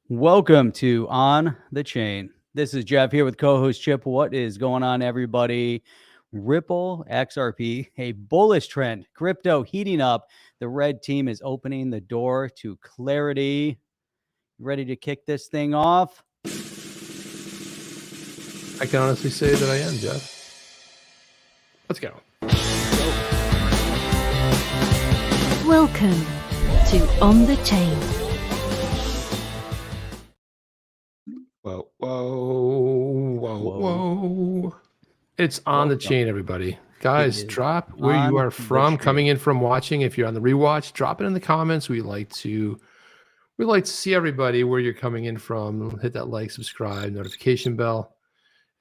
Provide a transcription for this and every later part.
Welcome to On the Chain. This is Jeff here with co-host Chip. What is going on, everybody? Ripple, XRP, a bullish trend. Crypto heating up. The red team is opening the door to clarity. Ready to kick this thing off? I can honestly say that I am, Jeff. Let's go. Welcome to On the Chain. Whoa. It's On the Chain, everybody. Guys, drop where you are from, coming in from watching. If you're on the rewatch, drop it in the comments. We like to see everybody where you're coming in from. Hit that like, subscribe, notification bell.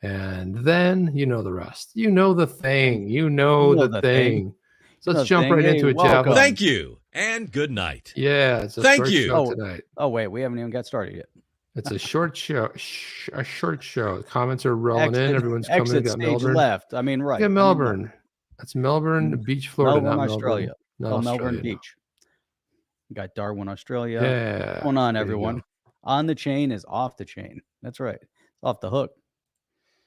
And then you know the rest. You know the thing. You know the thing. So let's jump right into it, Jeff. Thank you and good night. Yeah, it's a short show tonight. Oh, wait, we haven't even got started yet. It's a short show. A short show. Comments are rolling in. Everyone's coming. Exit stage Melbourne left. I mean, right. Yeah, Melbourne. That's Melbourne Beach, Florida. Melbourne, Australia. Not Melbourne Australia, Beach. We got Darwin, Australia. Yeah. What's going on, everyone? On the Chain is off the chain. That's right. It's off the hook.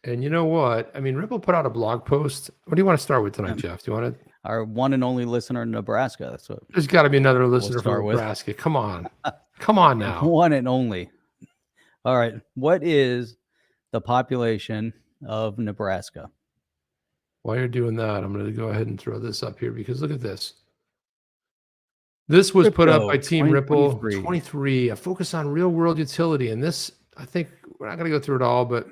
And you know what? I mean, Ripple put out a blog post. What do you want to start with tonight, Jeff? Do you want to? Our one and only listener in Nebraska. That's what. There's got to be another listener from Nebraska. Come on. Come on now. One and only. All right. What is the population of Nebraska? While you're doing that, I'm going to go ahead and throw this up here because look at this. This was put up by Team Ripple 23, a focus on real world utility. And this, I think we're not going to go through it all, but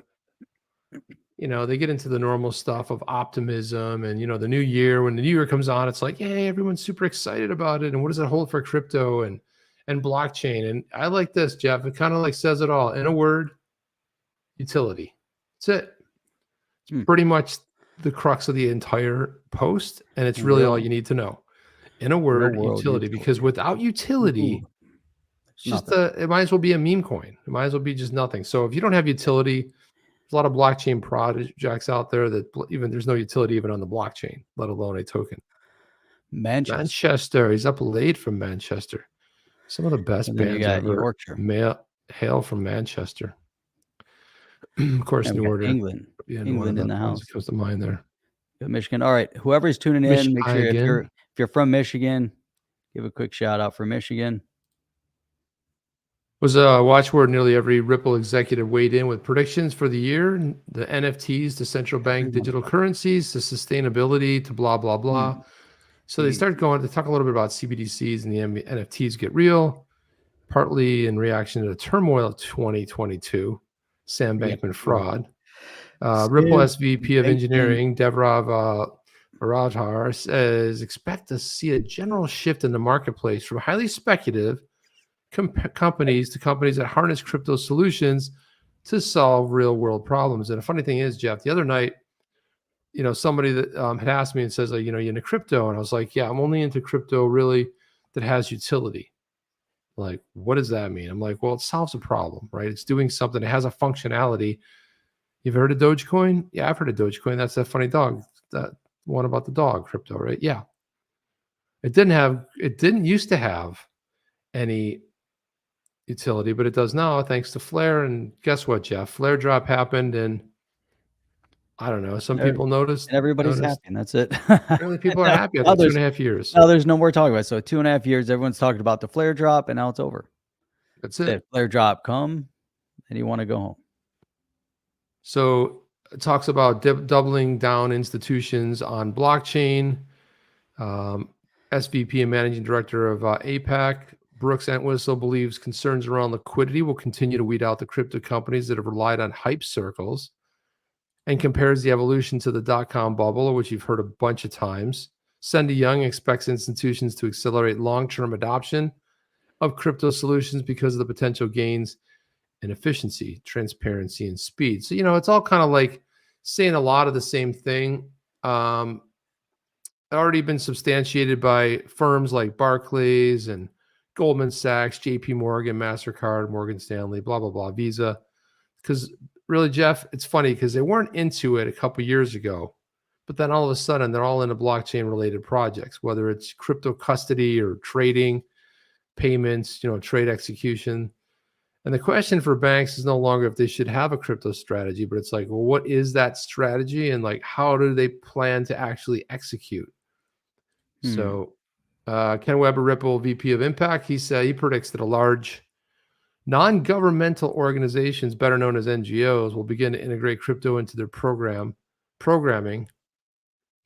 you know, they get into the normal stuff of optimism and, you know, the new year, when the new year comes on, it's like, yay, everyone's super excited about it. And what does it hold for crypto and blockchain? And I like this, Jeff. It kind of like says it all in a word: utility. That's it. It's pretty much the crux of the entire post. And it's really all you need to know. In a word, utility. Because without utility, it's just it might as well be a meme coin. It might as well be just nothing. So if you don't have utility, there's a lot of blockchain projects out there that even there's no utility even on the blockchain, let alone a token. Manchester. He's up late from Manchester. Some of the best bands ever hail from Manchester. Of course, New Order. England in the house. Comes to mind there. Michigan. All right. Whoever's tuning in, make sure if you're from Michigan, give a quick shout out for Michigan. Was a watchword nearly every Ripple executive weighed in with predictions for the year, the NFTs, the central bank digital currencies, the sustainability, to blah, blah, blah. So they start going to talk a little bit about CBDCs and the NFTs get real, partly in reaction to the turmoil of 2022, Sam Bankman fraud. Ripple SVP of Engineering, Devrov Baratar, says, expect to see a general shift in the marketplace from highly speculative companies to companies that harness crypto solutions to solve real world problems. And the funny thing is, Jeff, the other night, you know, somebody that had asked me and says, you know, you're into crypto. And I was like, yeah, I'm only into crypto really that has utility. Like, what does that mean? I'm like, well, it solves a problem, right? It's doing something. It has a functionality. You've heard of Dogecoin? Yeah, I've heard of Dogecoin. That's that funny dog, that one about the dog crypto, right? Yeah. It didn't used to have any utility, but it does now thanks to Flare. And guess what, Jeff? Flare drop happened, and I don't know. Some people noticed. Everybody's happy, and that's it. Really, people are happy after 2.5 years. Now there's no more talking about it. So 2.5 years, everyone's talking about the Flare drop, and now it's over. That's it. If Flare drop come, and you want to go home. So it talks about doubling down institutions on blockchain. SVP and Managing Director of APAC, Brooks Entwistle, believes concerns around liquidity will continue to weed out the crypto companies that have relied on hype circles, and compares the evolution to the dot-com bubble, which you've heard a bunch of times. Sendi Young expects institutions to accelerate long-term adoption of crypto solutions because of the potential gains in efficiency, transparency, and speed. So, you know, it's all kind of like saying a lot of the same thing. Already been substantiated by firms like Barclays and Goldman Sachs, JP Morgan, MasterCard, Morgan Stanley, blah, blah, blah, Visa. Because really, Jeff, it's funny because they weren't into it a couple years ago, but then all of a sudden they're all into blockchain related projects, whether it's crypto custody or trading, payments, you know, trade execution. And the question for banks is no longer if they should have a crypto strategy, but it's like, well, what is that strategy? And like, how do they plan to actually execute? So Ken Weber, Ripple VP of Impact, he said he predicts that a large non-governmental organizations, better known as NGOs, will begin to integrate crypto into their programming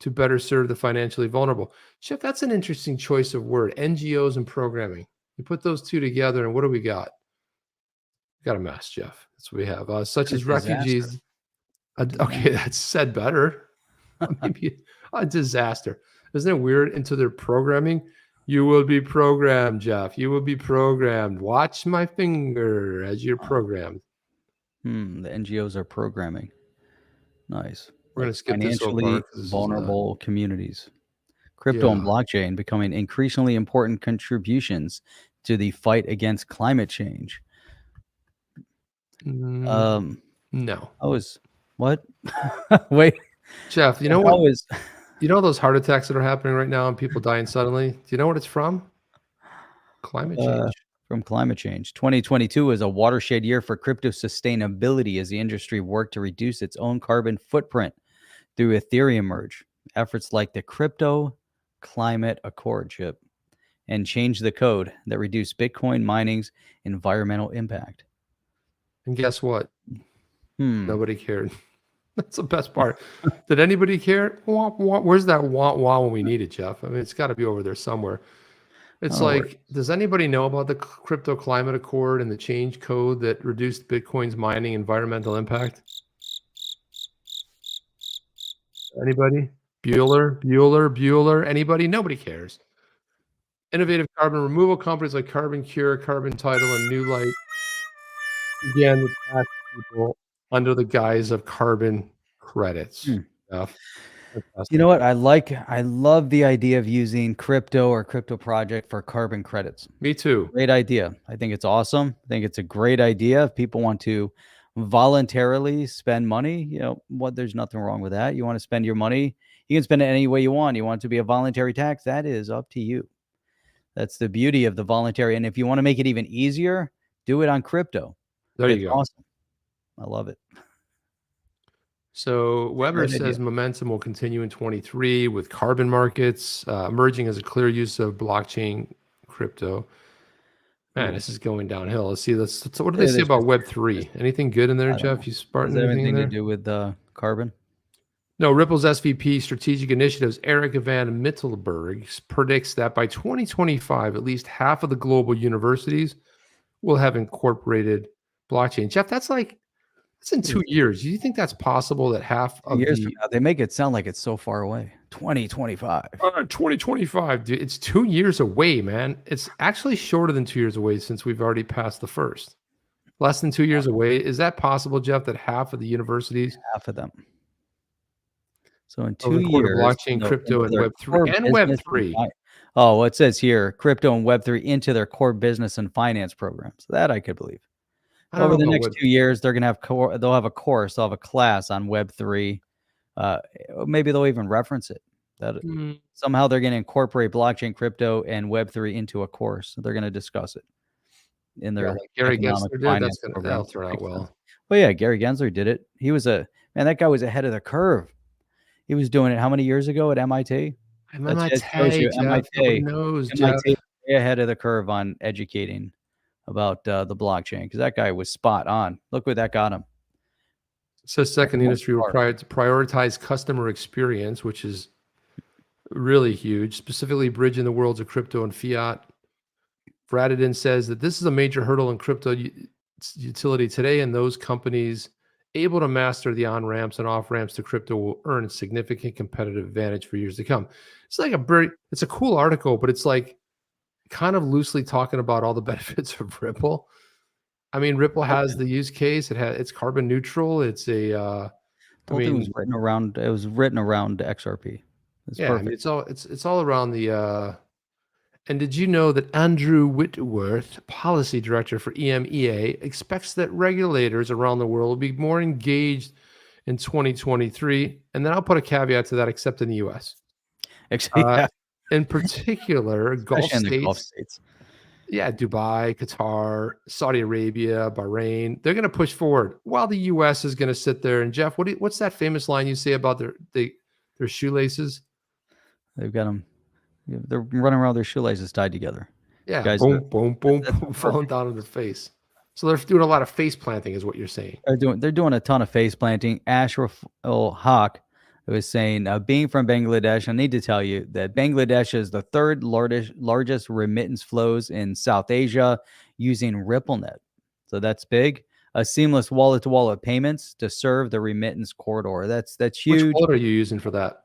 to better serve the financially vulnerable. Jeff, that's an interesting choice of word, NGOs and programming. You put those two together, and what do we got? We got a mess, Jeff. That's what we have. Such as refugees. Okay, that's said better. Maybe a disaster. Isn't it weird? Into their programming, you will be programmed, Jeff. You will be programmed. Watch my finger as you're programmed. The NGOs are programming. Nice. We're going to skip this whole financially part 'cause this is vulnerable communities. Crypto and blockchain becoming increasingly important contributions to the fight against climate change. No. I was what? Wait, Jeff, you know what? You know those heart attacks that are happening right now and people dying suddenly? Do you know what it's from? Climate change. From climate change. 2022 is a watershed year for crypto sustainability as the industry worked to reduce its own carbon footprint through Ethereum merge. Efforts like the Crypto Climate Accord chip and change the code that reduce Bitcoin mining's environmental impact. And guess what? Nobody cared. That's the best part. Did anybody care? Where's that wah when we need it, Jeff? I mean, it's got to be over there somewhere. It's does anybody know about the Crypto Climate Accord and the change code that reduced Bitcoin's mining environmental impact? Anybody? Bueller? Anybody? Nobody cares. Innovative carbon removal companies like Carbon Cure, Carbon Title, and New Light began to tax people under the guise of carbon credits. You know what? I love the idea of using crypto or crypto project for carbon credits. Me too. Great idea. I think it's awesome. I think it's a great idea. If people want to voluntarily spend money, there's nothing wrong with that. You want to spend your money, you can spend it any way you want. You want it to be a voluntary tax, that is up to you. That's the beauty of the voluntary. And if you want to make it even easier, do it on crypto. There you go. Awesome. I love it. So Weber says momentum will continue in 23 with carbon markets emerging as a clear use of blockchain crypto. Man, this is going downhill. Let's see. What do they say about Web3? Anything good in there, Jeff? You Spartan? Does that have anything to do with carbon? No. Ripple's SVP Strategic Initiatives, Eric Van Mittelberg, predicts that by 2025, at least half of the global universities will have incorporated blockchain. Jeff, that's in 2 years. Do you think that's possible that half of years from now, they make it sound like it's so far away? 2025. 2025, dude. It's 2 years away, man. It's actually shorter than 2 years away since we've already passed the first. Less than 2 years away. Is that possible, Jeff, that half of the universities? Half of them. So in 2 years, blockchain, crypto, and Web3 and Web3. Oh, well, it says here, crypto and Web3 into their core business and finance programs. That I could believe. Over the next 2 years, they're going to have they'll have a course, they'll have a class on Web3. Maybe they'll even reference it. Somehow they're going to incorporate blockchain, crypto, and Web3 into a course. They're going to discuss it in their Gary Gensler did. That'll turn out well. Well, yeah, Gary Gensler did it. He was that guy was ahead of the curve. He was doing it how many years ago at MIT? MIT knows, MIT way ahead of the curve on educating about the blockchain, because that guy was spot on. Look what that got him. So second, the industry will prioritize customer experience, which is really huge, specifically bridging the worlds of crypto and fiat. Bradden says that this is a major hurdle in crypto utility today, and those companies able to master the on-ramps and off-ramps to crypto will earn a significant competitive advantage for years to come. It's like it's a cool article, but it's like kind of loosely talking about all the benefits of Ripple. I mean, Ripple has the use case. It's carbon neutral. It's it was written around XRP. It's all around the. And did you know that Andrew Whitworth, policy director for EMEA, expects that regulators around the world will be more engaged in 2023? And then I'll put a caveat to that, except in the U.S. In particular, Gulf states. Yeah, Dubai, Qatar, Saudi Arabia, Bahrain, they're going to push forward while the U.S. is going to sit there. And Jeff, what's that famous line you say about their shoelaces? They've got them. They're running around with their shoelaces tied together. Yeah, Guys, boom, boom, boom, that's boom, falling down on their face. So they're doing a lot of face planting, is what you're saying. they're doing a ton of face planting. Ashraf Haq was saying, being from Bangladesh, I need to tell you that Bangladesh is the third largest remittance flows in South Asia using RippleNet. So that's big. A seamless wallet-to-wallet payments to serve the remittance corridor. That's huge. Which wallet are you using for that?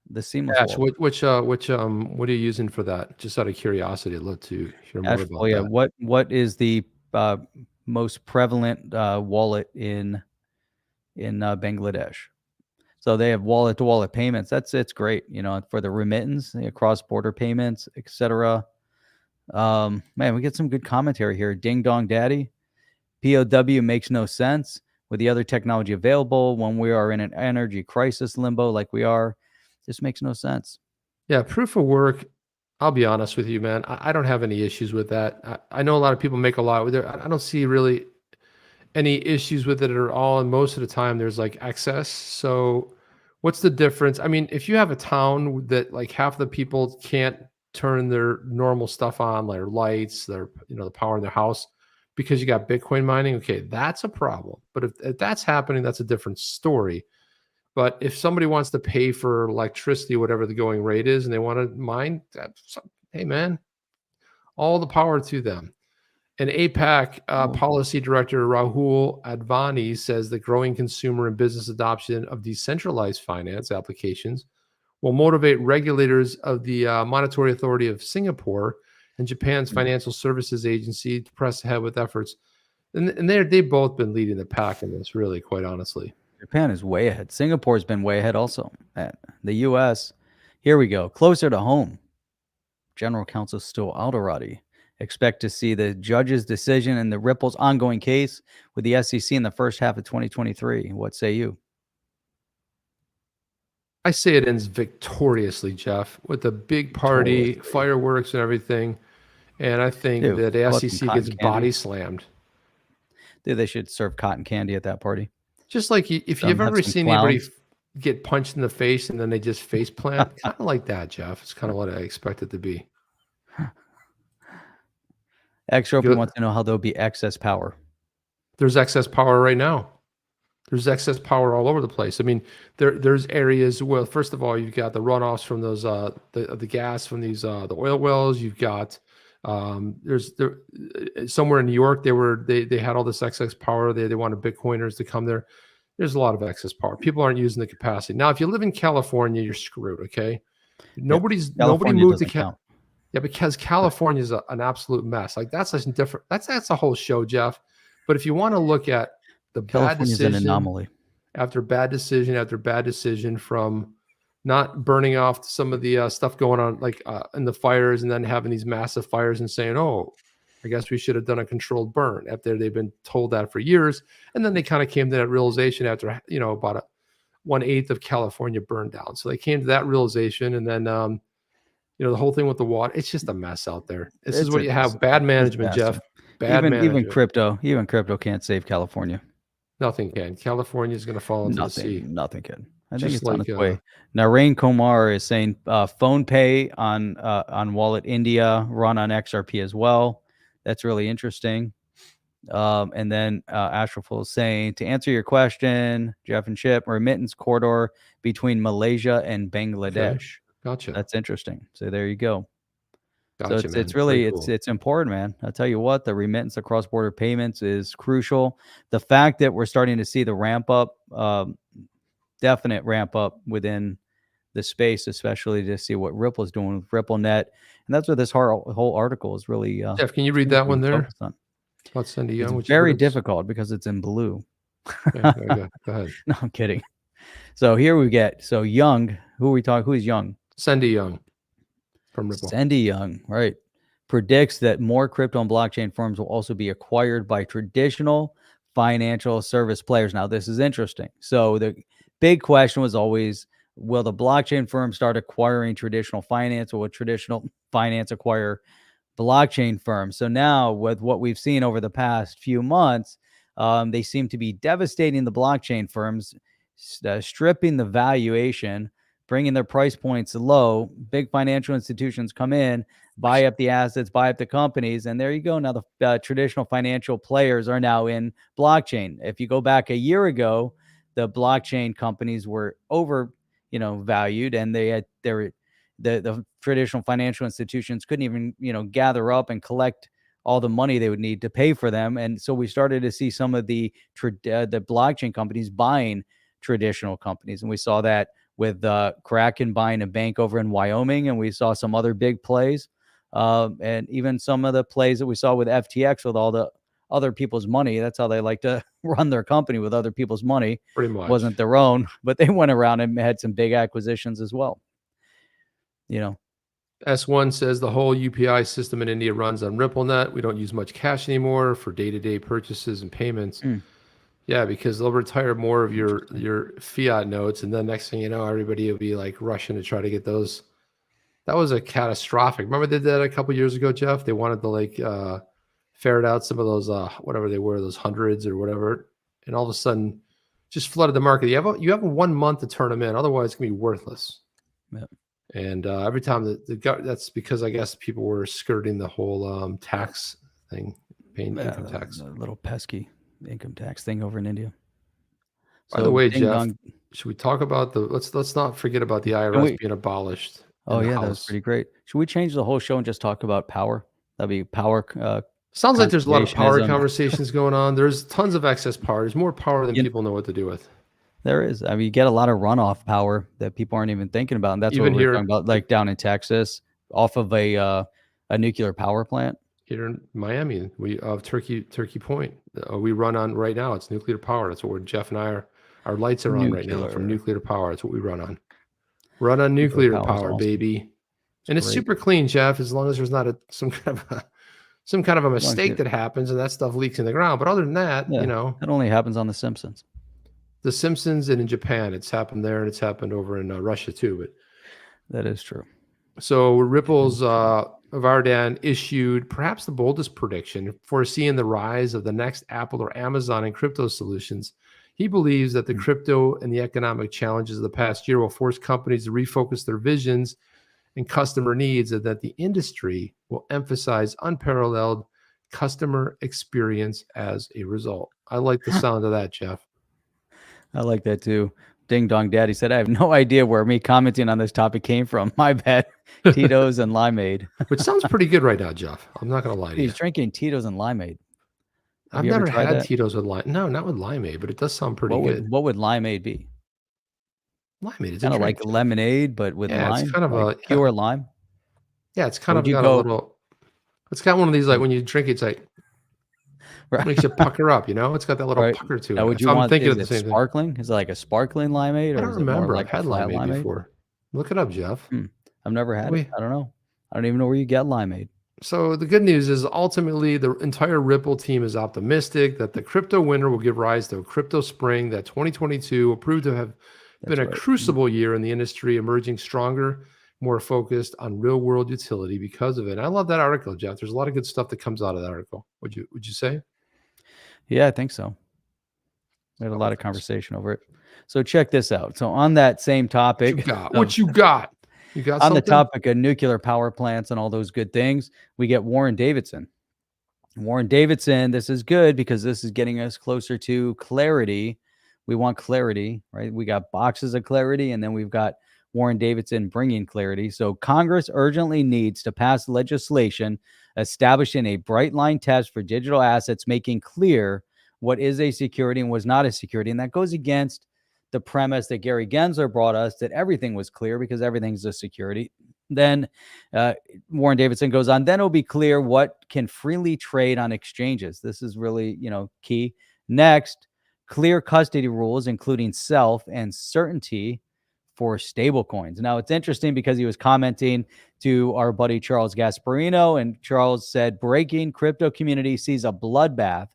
The seamless Ash, wallet. what are you using for that? Just out of curiosity, I'd love to hear more about that. What is the most prevalent wallet in Bangladesh? So they have wallet-to-wallet payments. It's great, for the remittance, cross-border payments, etc. Man, we get some good commentary here. Ding Dong Daddy, POW makes no sense with the other technology available when we are in an energy crisis limbo like we are. This makes no sense. Yeah, proof of work. I'll be honest with you, man. I don't have any issues with that. I know a lot of people make a lot with it. I don't see really any issues with it at all. And most of the time there's like excess. So what's the difference? I mean, if you have a town that like half the people can't turn their normal stuff on, their lights, the power in their house because you got Bitcoin mining, okay, that's a problem. But if that's happening, that's a different story. But if somebody wants to pay for electricity, whatever the going rate is, and they want to mine, hey, man, all the power to them. And APAC policy director Rahul Advani says the growing consumer and business adoption of decentralized finance applications will motivate regulators of the Monetary Authority of Singapore and Japan's Financial Services Agency to press ahead with efforts. And they've both been leading the pack in this, really, quite honestly. Japan is way ahead. Singapore's been way ahead also. The U.S., here we go. Closer to home. General Counsel Stuart Alderoty. Expect to see the judge's decision in the Ripple's ongoing case with the SEC in the first half of 2023. What say you? I say it ends victoriously, Jeff, with a big party, fireworks and everything. And I think that the SEC gets body slammed. Dude, they should serve cotton candy at that party. Just like if you've ever seen anybody get punched in the face and then they just face plant, kind of like that, Jeff. It's kind of what I expect it to be. XRP wants to know how there'll be excess power. There's excess power right now. There's excess power all over the place. I mean, there's areas where, first of all, you've got the runoffs from those the gas from these the oil wells. You've got somewhere in New York they had all this excess power. They wanted Bitcoiners to come there. There's a lot of excess power. People aren't using the capacity. Now, if you live in California, you're screwed. Okay, nobody moved to California. Yeah, because California is an absolute mess. Like that's a different. That's a whole show, Jeff. But if you want to look at the bad decision, an anomaly after bad decision from not burning off some of the stuff going on, like in the fires, and then having these massive fires and saying, "Oh, I guess we should have done a controlled burn." After they've been told that for years, and then they kind of came to that realization after about 1/8 of California burned down. So they came to that realization, and then the whole thing with the water. It's just a mess out there. This is what you have: bad management, Jeff. Bad management. Even crypto can't save California. Nothing can. California is going to fall into the sea. Nothing can. I think it's on its way. Now, Rain Kumar is saying phone pay on Wallet India run on XRP as well. That's really interesting. And then Ashraful is saying, to answer your question, Jeff and Chip, remittance corridor between Malaysia and Bangladesh. Okay. Gotcha. That's interesting. So there you go. Gotcha, so it's really cool. it's important, man. I'll tell you what, the remittance of cross-border payments is crucial. The fact that we're starting to see the ramp up, definite ramp up within the space, especially to see what Ripple is doing with RippleNet, and that's what this whole article is really. Jeff, can you read that one there? Let's send you. It's very difficult because it's in blue. Okay, go ahead. No, I'm kidding. So here we get Young. Who are we talking? Who is Young? Sendi Young from Ripple. Sendi Young, right, predicts that more crypto and blockchain firms will also be acquired by traditional financial service players. Now, this is interesting. So the big question was always, will the blockchain firms start acquiring traditional finance, or will traditional finance acquire blockchain firms. So now with what we've seen over the past few months, they seem to be devastating the blockchain firms, stripping the valuation, bringing their price points low. Big financial institutions come in, buy up the assets, buy up the companies, and there you go. Now the traditional financial players are now in blockchain. If you go back a year ago, the blockchain companies were over, valued, and they had the traditional financial institutions couldn't even, gather up and collect all the money they would need to pay for them. And so we started to see some of the blockchain companies buying traditional companies, and we saw that with Kraken buying a bank over in Wyoming, and we saw some other big plays, and even some of the plays that we saw with FTX with all the other people's money. That's how they like to run their company, with other people's money. Pretty much. Wasn't their own, but they went around and had some big acquisitions as well. S1 says the whole UPI system in India runs on RippleNet. We don't use much cash anymore for day-to-day purchases and payments. Yeah, because they'll retire more of your fiat notes, and then next thing you know, everybody will be like rushing to try to get those. That was a catastrophic. Remember they did that a couple years ago, Jeff? They wanted to ferret out some of those whatever they were, those hundreds or whatever, and all of a sudden just flooded the market. You have 1 month to turn them in, otherwise it's gonna be worthless. Yep. And every time that's because I guess people were skirting the whole tax thing, paying income tax. A little pesky income tax thing over in India. By the way, Jeff, should we talk about let's not forget about the IRS being abolished. Oh yeah, that was pretty great. Should we change the whole show and just talk about power? That'd be power. Sounds like there's a lot of power conversations going on. There's tons of excess power. There's more power than people know what to do with. There is. I mean, you get a lot of runoff power that people aren't even thinking about, and that's what we're talking about. Like down in Texas, off of a nuclear power plant. Here in Miami, we have Turkey Point. We run on right now. It's nuclear power. That's what Jeff and I our lights are on right now from nuclear power. That's what we run on. Run on nuclear power, awesome. Baby. And it's super clean, Jeff, as long as there's not some kind of a mistake that happens and that stuff leaks in the ground. But other than that, it only happens on The Simpsons. The Simpsons and in Japan, it's happened there, and it's happened over in Russia too. But that is true. So Ripple's Vardan issued perhaps the boldest prediction, foreseeing the rise of the next Apple or Amazon in crypto solutions. He believes that the crypto and the economic challenges of the past year will force companies to refocus their visions and customer needs, and that the industry will emphasize unparalleled customer experience as a result. I like the sound of that, Jeff. I like that too. Ding Dong Daddy said, I have no idea where me commenting on this topic came from. My bad. Tito's and limeade. Which sounds pretty good right now, Jeff. I'm not going to lie to you. He's drinking Tito's and limeade. I've never had Tito's with lime. No, not with limeade, but it does sound pretty good. What would limeade be? Limeade is kind of like lemonade, but with lime. It's kind of like pure lime. Yeah, it's kind of got a little. It's got one of these, like when you drink it, it's like makes you pucker up. It's got that little pucker to it. Now, would you want? Is it sparkling? Is it like a sparkling limeade? I don't remember. I've had limeade before. Look it up, Jeff. I've never had it. I don't know. I don't even know where you get limeade. So the good news is ultimately the entire Ripple team is optimistic that the crypto winter will give rise to a crypto spring, that 2022 will prove to have been a crucible year in the industry, emerging stronger, more focused on real world utility because of it. And I love that article, Jeff. There's a lot of good stuff that comes out of that article. Would you say? Yeah, I think so. We had a lot of conversation over it. So check this out. So on that same topic, what you got? You got on the topic of nuclear power plants and all those good things, we get Warren Davidson. Warren Davidson, this is good because this is getting us closer to clarity. We want clarity, right? We got boxes of clarity, and then we've got Warren Davidson bringing clarity. So Congress urgently needs to pass legislation establishing a bright line test for digital assets, making clear what is a security and was not a security. And that goes against the premise that Gary Gensler brought us, that everything was clear because everything's a security. Then Warren Davidson goes on, then it'll be clear what can freely trade on exchanges. This is really, key. Next, clear custody rules, including self and certainty for stable coins. Now, it's interesting because he was commenting to our buddy Charles Gasparino, and Charles said, breaking crypto community sees a bloodbath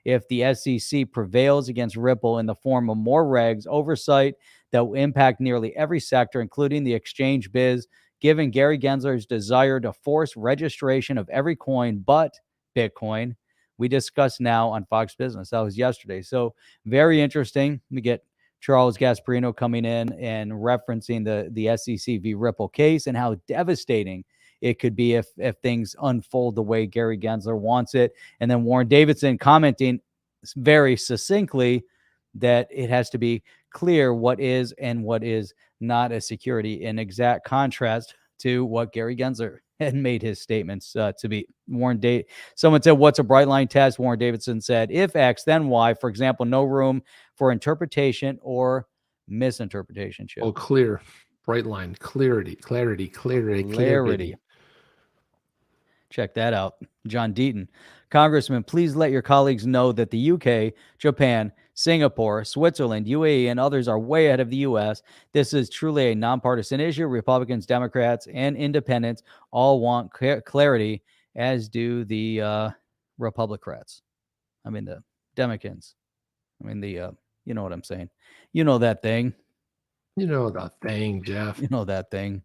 if the SEC prevails against Ripple in the form of more regs, oversight that will impact nearly every sector, including the exchange biz. given Gary Gensler's desire to force registration of every coin but Bitcoin. We discussed now on Fox Business. That was yesterday. So very interesting. We get Charles Gasparino coming in and referencing the SEC v. Ripple case and how devastating it could be if things unfold the way Gary Gensler wants it. And then Warren Davidson commenting very succinctly that it has to be clear what is and what is not a security, in exact contrast to what Gary Gensler had made his statements to be. Someone said, what's a bright line test? Warren Davidson said, if X, then Y. For example, no room for interpretation or misinterpretation. Chip. Oh, clear. Bright line. Clarity. Check that out. John Deaton. Congressman, please let your colleagues know that the UK, Japan, Singapore, Switzerland, UAE, and others are way ahead of the U.S. This is truly a nonpartisan issue. Republicans, Democrats, and independents all want clarity, as do the Republicrats. I mean, the Democrats. I mean, you know what I'm saying. You know that thing. You know that thing, Jeff. You know that thing.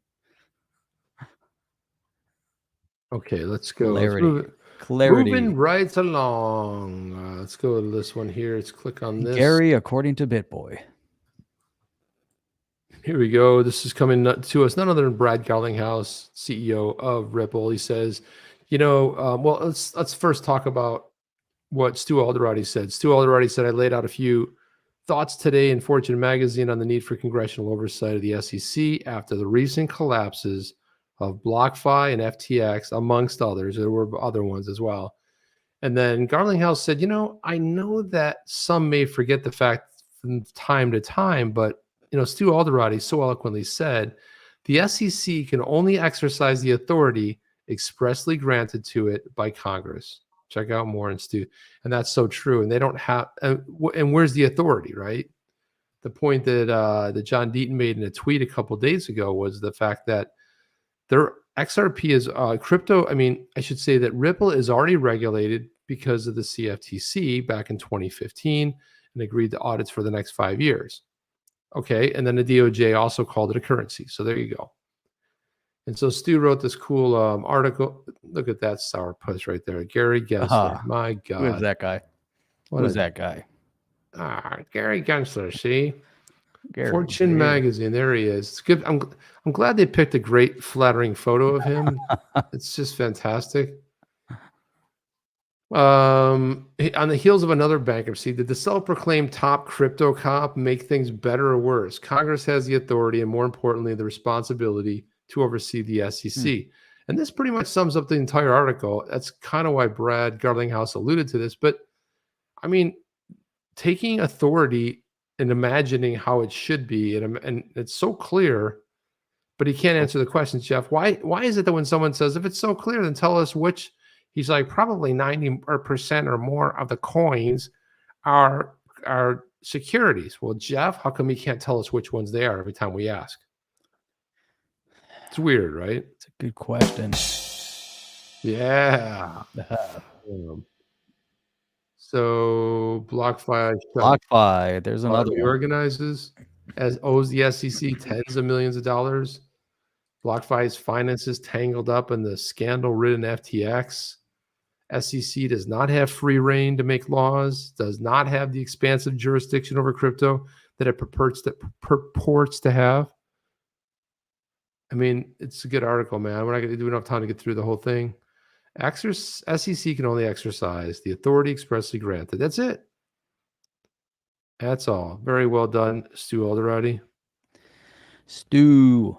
Okay, let's go. Clarity. Moving right along. Let's go to this one here. Let's click on this. Gary, according to BitBoy. Here we go. This is coming to us, none other than Brad Garlinghouse, CEO of Ripple. He says, well, let's first talk about what Stu Alderoty said. Stu Alderoty said, I laid out a few thoughts today in Fortune magazine on the need for congressional oversight of the SEC after the recent collapses of BlockFi and FTX, amongst others. There were other ones as well. And then Garlinghouse said, I know that some may forget the fact from time to time, but, Stu Alderoty so eloquently said, the SEC can only exercise the authority expressly granted to it by Congress. Check out more and Stu. And that's so true. And they don't have, and where's the authority, right? The point that John Deaton made in a tweet a couple of days ago was the fact that their XRP is crypto. I mean, I should say that Ripple is already regulated because of the CFTC back in 2015 and agreed to audits for the next 5 years. Okay. And then the DOJ also called it a currency. So there you go. And so Stu wrote this cool article. Look at that sourpuss right there. Gary Gensler. My God. Who is that guy? Who's that guy? Gary Gensler, see? Gary, Fortune magazine. There he is. It's good. I'm glad they picked a great flattering photo of him. It's just fantastic. On the heels of another bankruptcy, did the self-proclaimed top crypto cop make things better or worse? Congress has the authority and, more importantly, the responsibility to oversee the SEC. And this pretty much sums up the entire article. That's kind of why Brad Garlinghouse alluded to this. But I mean, taking authority and imagining how it should be, and it's so clear, but he can't answer the questions, Jeff. Why is it that when someone says, if it's so clear, then tell us which, he's like, probably 90% or more of the coins are securities. Well, Jeff, how come he can't tell us which ones they are every time we ask? It's weird, right? It's a good question. Yeah. So BlockFi, there's another one. Organizes owes the SEC tens of millions of dollars. BlockFi's finances tangled up in the scandal-ridden FTX. SEC does not have free reign to make laws, does not have the expansive jurisdiction over crypto that it purports to have. I mean, it's a good article, man. We're not going to do enough time to get through the whole thing. SEC can only exercise the authority expressly granted. That's it. That's all. Very well done, Stu Alderoty. Stu.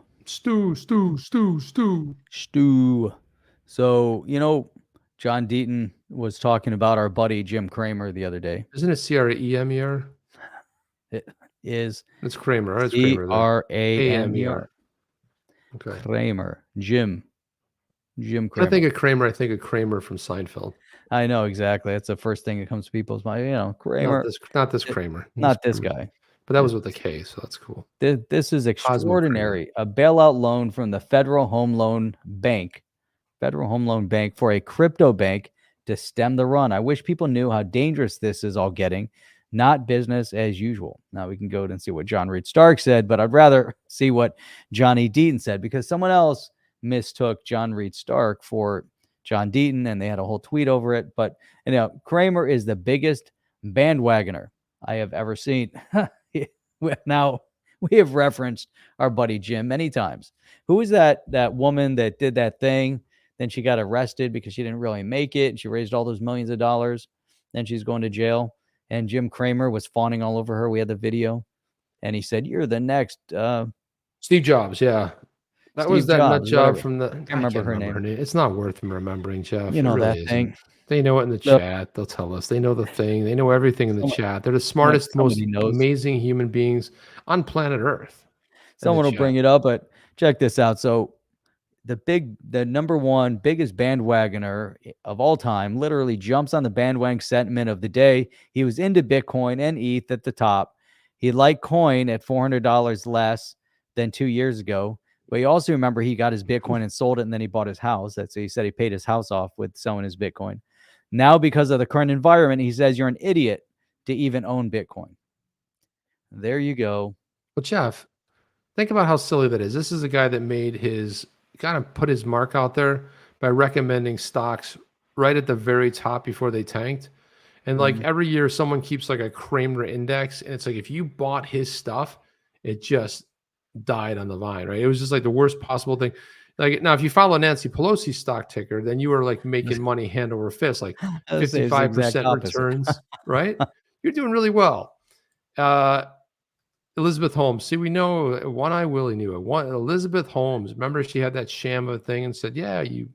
So, John Deaton was talking about our buddy Jim Cramer the other day. Isn't it Cremer? It is. It's Cramer. It's Cramer. Okay. Cramer. Jim Cramer. When I think of Cramer, I think of Cramer from Seinfeld. I know, exactly. That's the first thing that comes to people's mind. Cramer. Not this Cramer. Not this guy. But that was with a K, so that's cool. This is extraordinary. A bailout loan from the Federal Home Loan Bank for a crypto bank to stem the run. I wish people knew how dangerous this is all getting. not business as usual. Now we can go and see what John Reed Stark said, but I'd rather see what Johnny Deaton said, because someone else mistook John Reed Stark for John Deaton, and they had a whole tweet over it. But Cramer is the biggest bandwagoner I have ever seen. Now, we have referenced our buddy Jim many times. Who is that woman that did that thing? Then she got arrested because she didn't really make it. And she raised all those millions of dollars. Then she's going to jail. And Jim Cramer was fawning all over her. We had the video. And he said, "You're the next Steve Jobs." Yeah. That Steve was that nut Jobs, job whatever. from the. I can't remember her name. It's not worth remembering, Jeff. You know it really that thing. isn't. They know it in the So- chat. They'll tell us. They know the thing. They know everything in the chat. They're the smartest, most somebody knows. amazing human beings on planet Earth. Someone will bring it up, but check this out. So the number one biggest bandwagoner of all time literally jumps on the bandwagon sentiment of the day. He was into Bitcoin and ETH at the top. He liked coin at $400 less than 2 years ago. But you also remember he got his Bitcoin and sold it, and then he bought his house. He said he paid his house off with selling his Bitcoin. Now, because of the current environment, he says you're an idiot to even own Bitcoin. There you go. Well, Jeff, think about how silly that is. This is a guy that kind of put his mark out there by recommending stocks right at the very top before they tanked. And like every year, someone keeps like a Cramer index, and it's like if you bought his stuff, it just died on the vine, right? It was just like the worst possible thing. Like now, if you follow Nancy Pelosi's stock ticker, then you are like making money hand over fist, like 55% returns, right? You're doing really well. Elizabeth Holmes. See, we know One Eye Willie knew it. Elizabeth Holmes. Remember, she had that sham of thing and said, "Yeah, you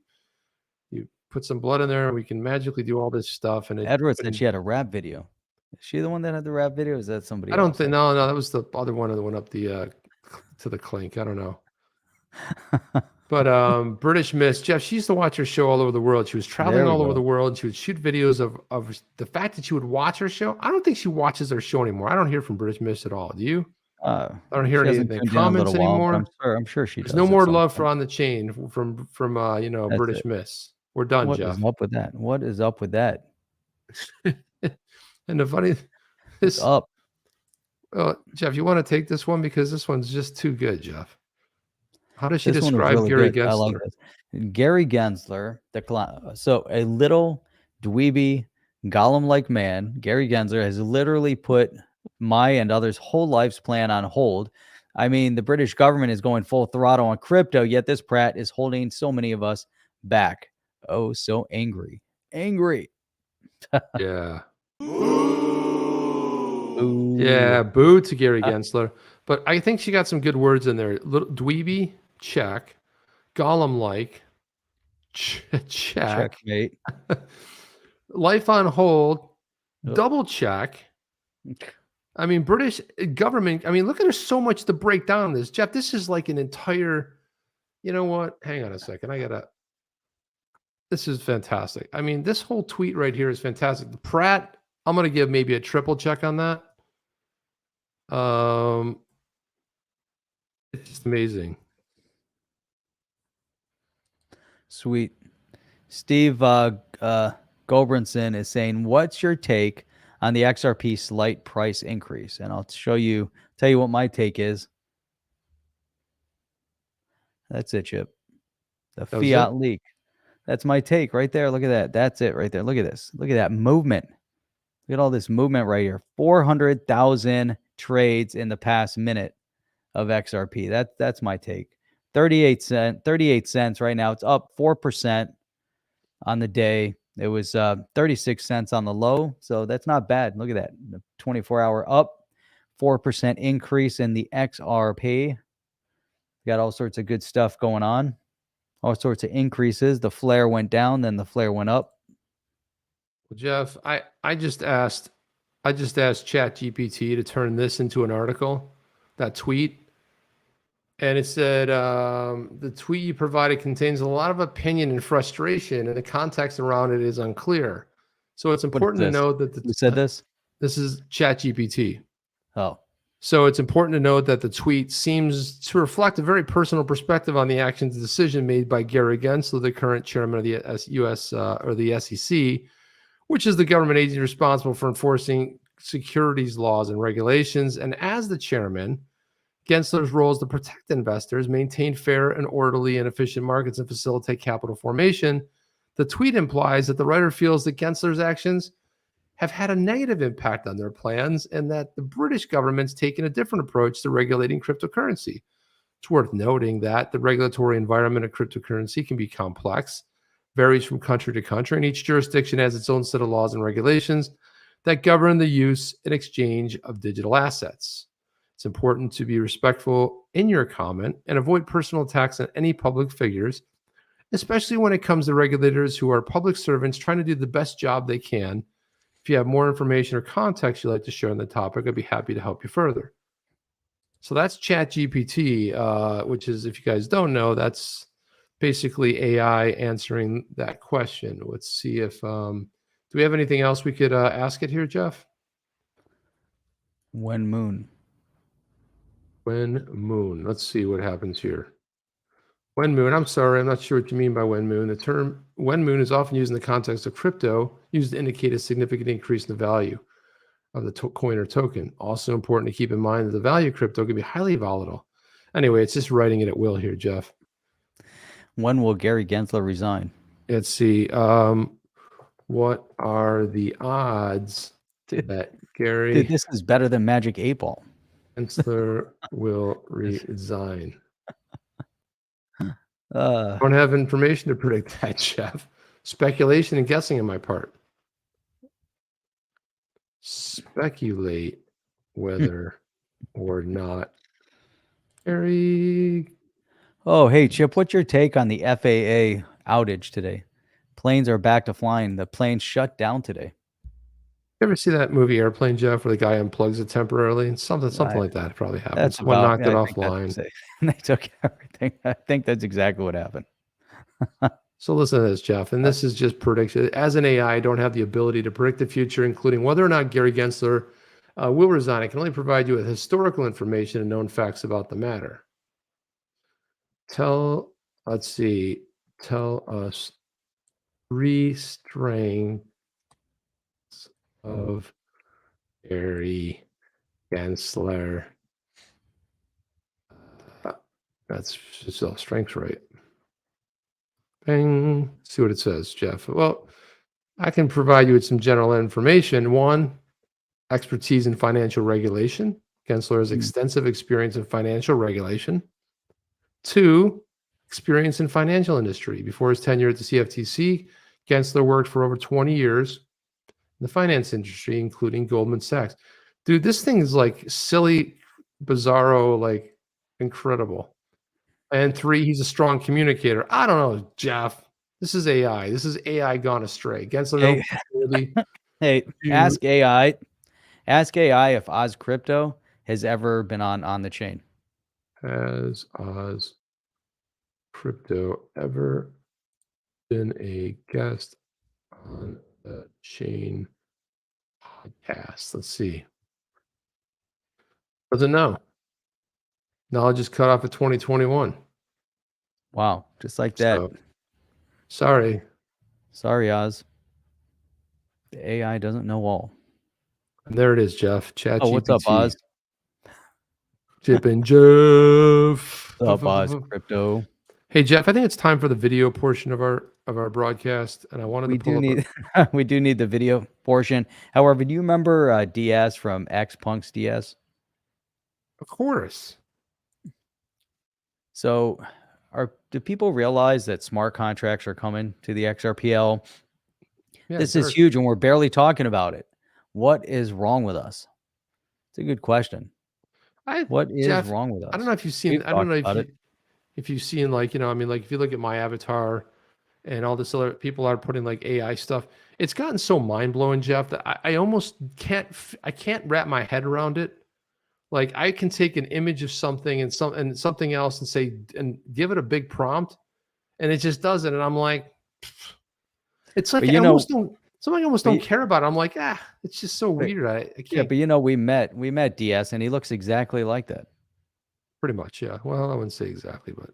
put some blood in there, and we can magically do all this stuff." And Edward said she had a rap video. Is she the one that had the rap video? Or is that somebody? I don't else? think. No, that was the other one that went up the to the clink. I don't know. But British Miss Jeff, she used to watch her show all over the world. She was traveling all over the world. She would shoot videos of the fact that she would watch her show. I don't think she watches her show anymore. I don't hear from British Miss at all. Do you? I don't hear any comments anymore. I'm sure she does. There's no more love for On the Chain from British Miss. We're done, What Jeff. is up with that? What is up with that? And the funny, this Up. Well, Jeff, you want to take this one because this one's just too good, Jeff. How does she This one was describe really Gary good. I like Gensler? this. Gary Gensler, so a little dweeby, golem-like man, Gary Gensler, has literally put my and others' whole life's plan on hold. I mean, the British government is going full throttle on crypto, yet this prat is holding so many of us back. Oh, so angry. Angry. Yeah. Ooh. Yeah, boo to Gary Gensler. But I think she got some good words in there. Little dweeby, check. Gollum-like, check. Checkmate. Life on hold, Yep. double check. I mean, British government, I mean, look at there's so much to break down this. Jeff, this is like an entire, you know what? Hang on a second. This is fantastic. I mean, this whole tweet right here is fantastic. The Pratt, I'm going to give maybe a triple check on that. It's just amazing. Sweet. Steve Gobranson is saying, what's your take on the XRP slight price increase? And I'll tell you what my take is. That's it, Chip. The fiat leak. That's my take right there. Look at that. That's it right there. Look at this. Look at that movement. Look at all this movement right here. 400,000 trades in the past minute of XRP. That's my take. 38 cents right now. It's up 4% on the day. It was 36 cents on the low. So that's not bad. Look at that. The 24-hour up, 4% increase in the XRP. Got all sorts of good stuff going on. All sorts of increases. The flare went down, then the flare went up. Well, Jeff, I just asked ChatGPT to turn this into an article, that tweet. And it said, the tweet you provided contains a lot of opinion and frustration, and the context around it is unclear. So it's important to know that Who said this? This is ChatGPT. Oh. So it's important to note that the tweet seems to reflect a very personal perspective on the actions and decision made by Gary Gensler, the current chairman of the U.S. or the SEC, which is the government agency responsible for enforcing securities laws and regulations. And as the chairman, Gensler's role is to protect investors, maintain fair and orderly and efficient markets, and facilitate capital formation. The tweet implies that the writer feels that Gensler's actions have had a negative impact on their plans and that the British government's taken a different approach to regulating cryptocurrency. It's worth noting that the regulatory environment of cryptocurrency can be complex, varies from country to country, and each jurisdiction has its own set of laws and regulations that govern the use and exchange of digital assets. It's important to be respectful in your comment and avoid personal attacks on any public figures, especially when it comes to regulators who are public servants trying to do the best job they can. If you have more information or context you'd like to share on the topic, I'd be happy to help you further. So that's ChatGPT, which is, if you guys don't know, that's basically AI answering that question. Let's see if, do we have anything else we could ask it here, Jeff? When moon. When moon. Let's see what happens here. When moon. I'm sorry, I'm not sure what you mean by when moon. The term when moon is often used in the context of crypto, used to indicate a significant increase in the value of the coin or token. Also important to keep in mind that the value of crypto can be highly volatile. Anyway, it's just writing it at will here, Jeff. When will Gary Gensler resign? Let's see. What are the odds that Gary Dude, this is better than Magic 8 Ball. Gensler will resign? Uh, Don't have information to predict that, Jeff. Speculation and guessing on my part. Speculate whether or not Gary. oh, hey, Chip, what's your take on the FAA outage today? Planes are back to flying. The plane shut down today. You ever see that movie Airplane, Jeff, where the guy unplugs it temporarily? Something like that probably happened. That's Someone about, knocked it I think that's offline. it. They took everything. I think that's exactly what happened. So listen to this, Jeff, and this is just prediction. As an AI, I don't have the ability to predict the future, including whether or not Gary Gensler will resign. I can only provide you with historical information and known facts about the matter. Tell us 3 strengths of Gary Gensler. That's just all strengths, right? Bang. See what it says, Jeff. Well, I can provide you with some general information. 1, expertise in financial regulation. Gensler has extensive experience in financial regulation. 2, experience in financial industry. Before his tenure at the CFTC, Gensler worked for over 20 years in the finance industry, including Goldman Sachs. Dude, this thing is like silly, bizarro, like incredible. And 3, he's a strong communicator. I don't know, Jeff. This is AI. This is AI gone astray. Gensler, hey, ask AI. Ask AI if Oz Crypto has ever been on the chain. Has Oz Crypto ever been a guest on the chain podcast? Let's see. Doesn't know. Knowledge is cut off at 2021. Wow, just like that. So, sorry. Sorry, Oz. The AI doesn't know all. And there it is, Jeff. ChatGPT. Oh, what's up, Oz? Chip and Jeff. What's up, Oz Crypto? Hey, Jeff, I think it's time for the video portion of our broadcast, and I wanted to pull up we do need the video portion. However, do you remember DS from X-Punk's DS? Of course. So, do people realize that smart contracts are coming to the XRPL? Yeah, this is huge, and we're barely talking about it. What is wrong with us? It's a good question. What is wrong with us? I don't know if you've seen. I don't know if you've seen, like, you know, I mean, like if you look at my avatar and all this other people are putting like AI stuff. It's gotten so mind blowing, Jeff, that I almost can't wrap my head around it. Like I can take an image of something and something else and say and give it a big prompt, and it just does it. And I'm like, it's like I almost don't care about it. I'm like, it's just so weird. I can't. Yeah, but you know, we met DS, and he looks exactly like that. Pretty much, yeah. Well, I wouldn't say exactly, but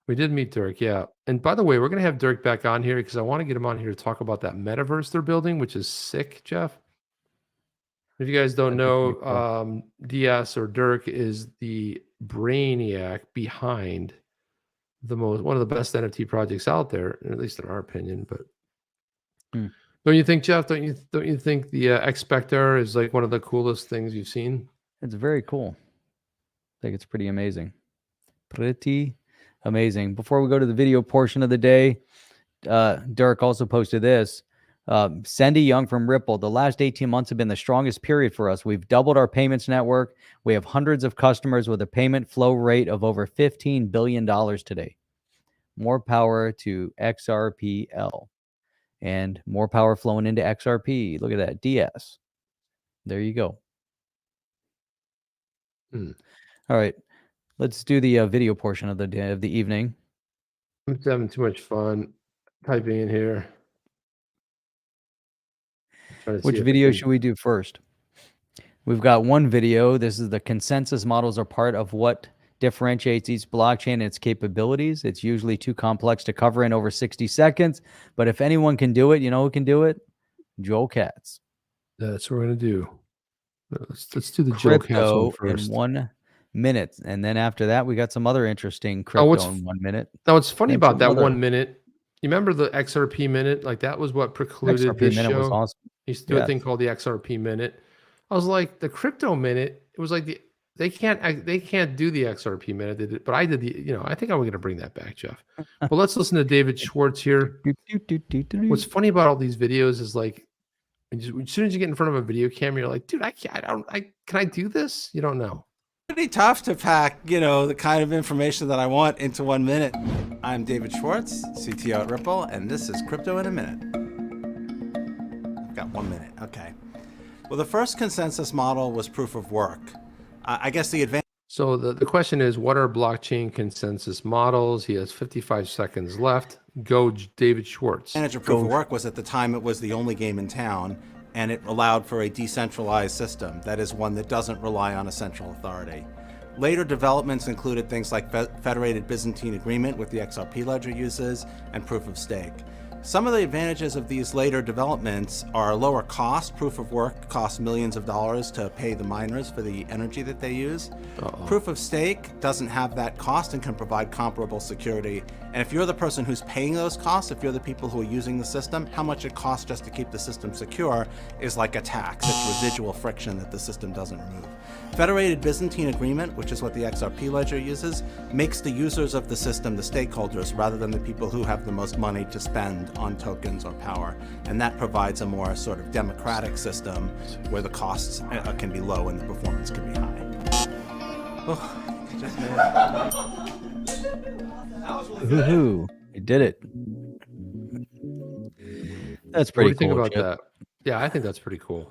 we did meet Dirk, yeah. And by the way, we're gonna have Dirk back on here because I want to get him on here to talk about that metaverse they're building, which is sick, Jeff. If you guys don't That'd be pretty know, DS or Dirk is the brainiac behind one of the best NFT projects out there, at least in our opinion. But Hmm. don't you think, Jeff? Don't you think the Expector is like one of the coolest things you've seen? It's very cool. I think it's pretty amazing. Pretty amazing. Before we go to the video portion of the day, Dirk also posted this. Sendi Young from Ripple. The last 18 months have been the strongest period for us. We've doubled our payments network. We have hundreds of customers with a payment flow rate of over $15 billion today. More power to XRPL. And more power flowing into XRP. Look at that. DS. There you go. All right. Let's do the video portion of the day, of the evening. I'm just having too much fun typing in here. Which video should we do first? We've got one video. This is the consensus models are part of what differentiates each blockchain and its capabilities. It's usually too complex to cover in over 60 seconds. But if anyone can do it, you know who can do it? Joe Katz. That's what we're going to do. Let's do the Joe Katz one first. In 1 minute. And then after that, we got some other interesting crypto in 1 minute. Now, what's funny about that 1 minute, you remember the XRP minute? Like that was what precluded XRP this minute show. was awesome. He used to do a thing called the XRP minute. I was like, the crypto minute, it was like they can't do the XRP minute, but I did I think I'm going to bring that back, Jeff. But let's listen to David Schwartz here. What's funny about all these videos is like, as soon as you get in front of a video camera, you're like, dude, can I do this? You don't know. Pretty tough to pack, the kind of information that I want into 1 minute. I'm David Schwartz, CTO at Ripple, and this is Crypto in a Minute. I've got 1 minute, okay. Well, the first consensus model was proof of work. I guess the advantage. So the question is, what are blockchain consensus models? He has 55 seconds left. Go, David Schwartz. The advantage of proof of work was at the time it was the only game in town, and it allowed for a decentralized system. That is one that doesn't rely on a central authority. Later developments included things like federated Byzantine agreement, with the XRP ledger uses, and proof of stake. Some of the advantages of these later developments are lower cost. Proof of work costs millions of dollars to pay the miners for the energy that they use. Proof of stake doesn't have that cost and can provide comparable security. And if you're the person who's paying those costs, if you're the people who are using the system, how much it costs just to keep the system secure is like a tax. It's residual friction that the system doesn't remove. Federated Byzantine agreement, which is what the XRP ledger uses, makes the users of the system the stakeholders rather than the people who have the most money to spend on tokens or power. And that provides a more sort of democratic system where the costs can be low and the performance can be high. Oh, just made it. Woohoo! You did it. That's pretty cool. What do you think about that? Yeah, I think that's pretty cool.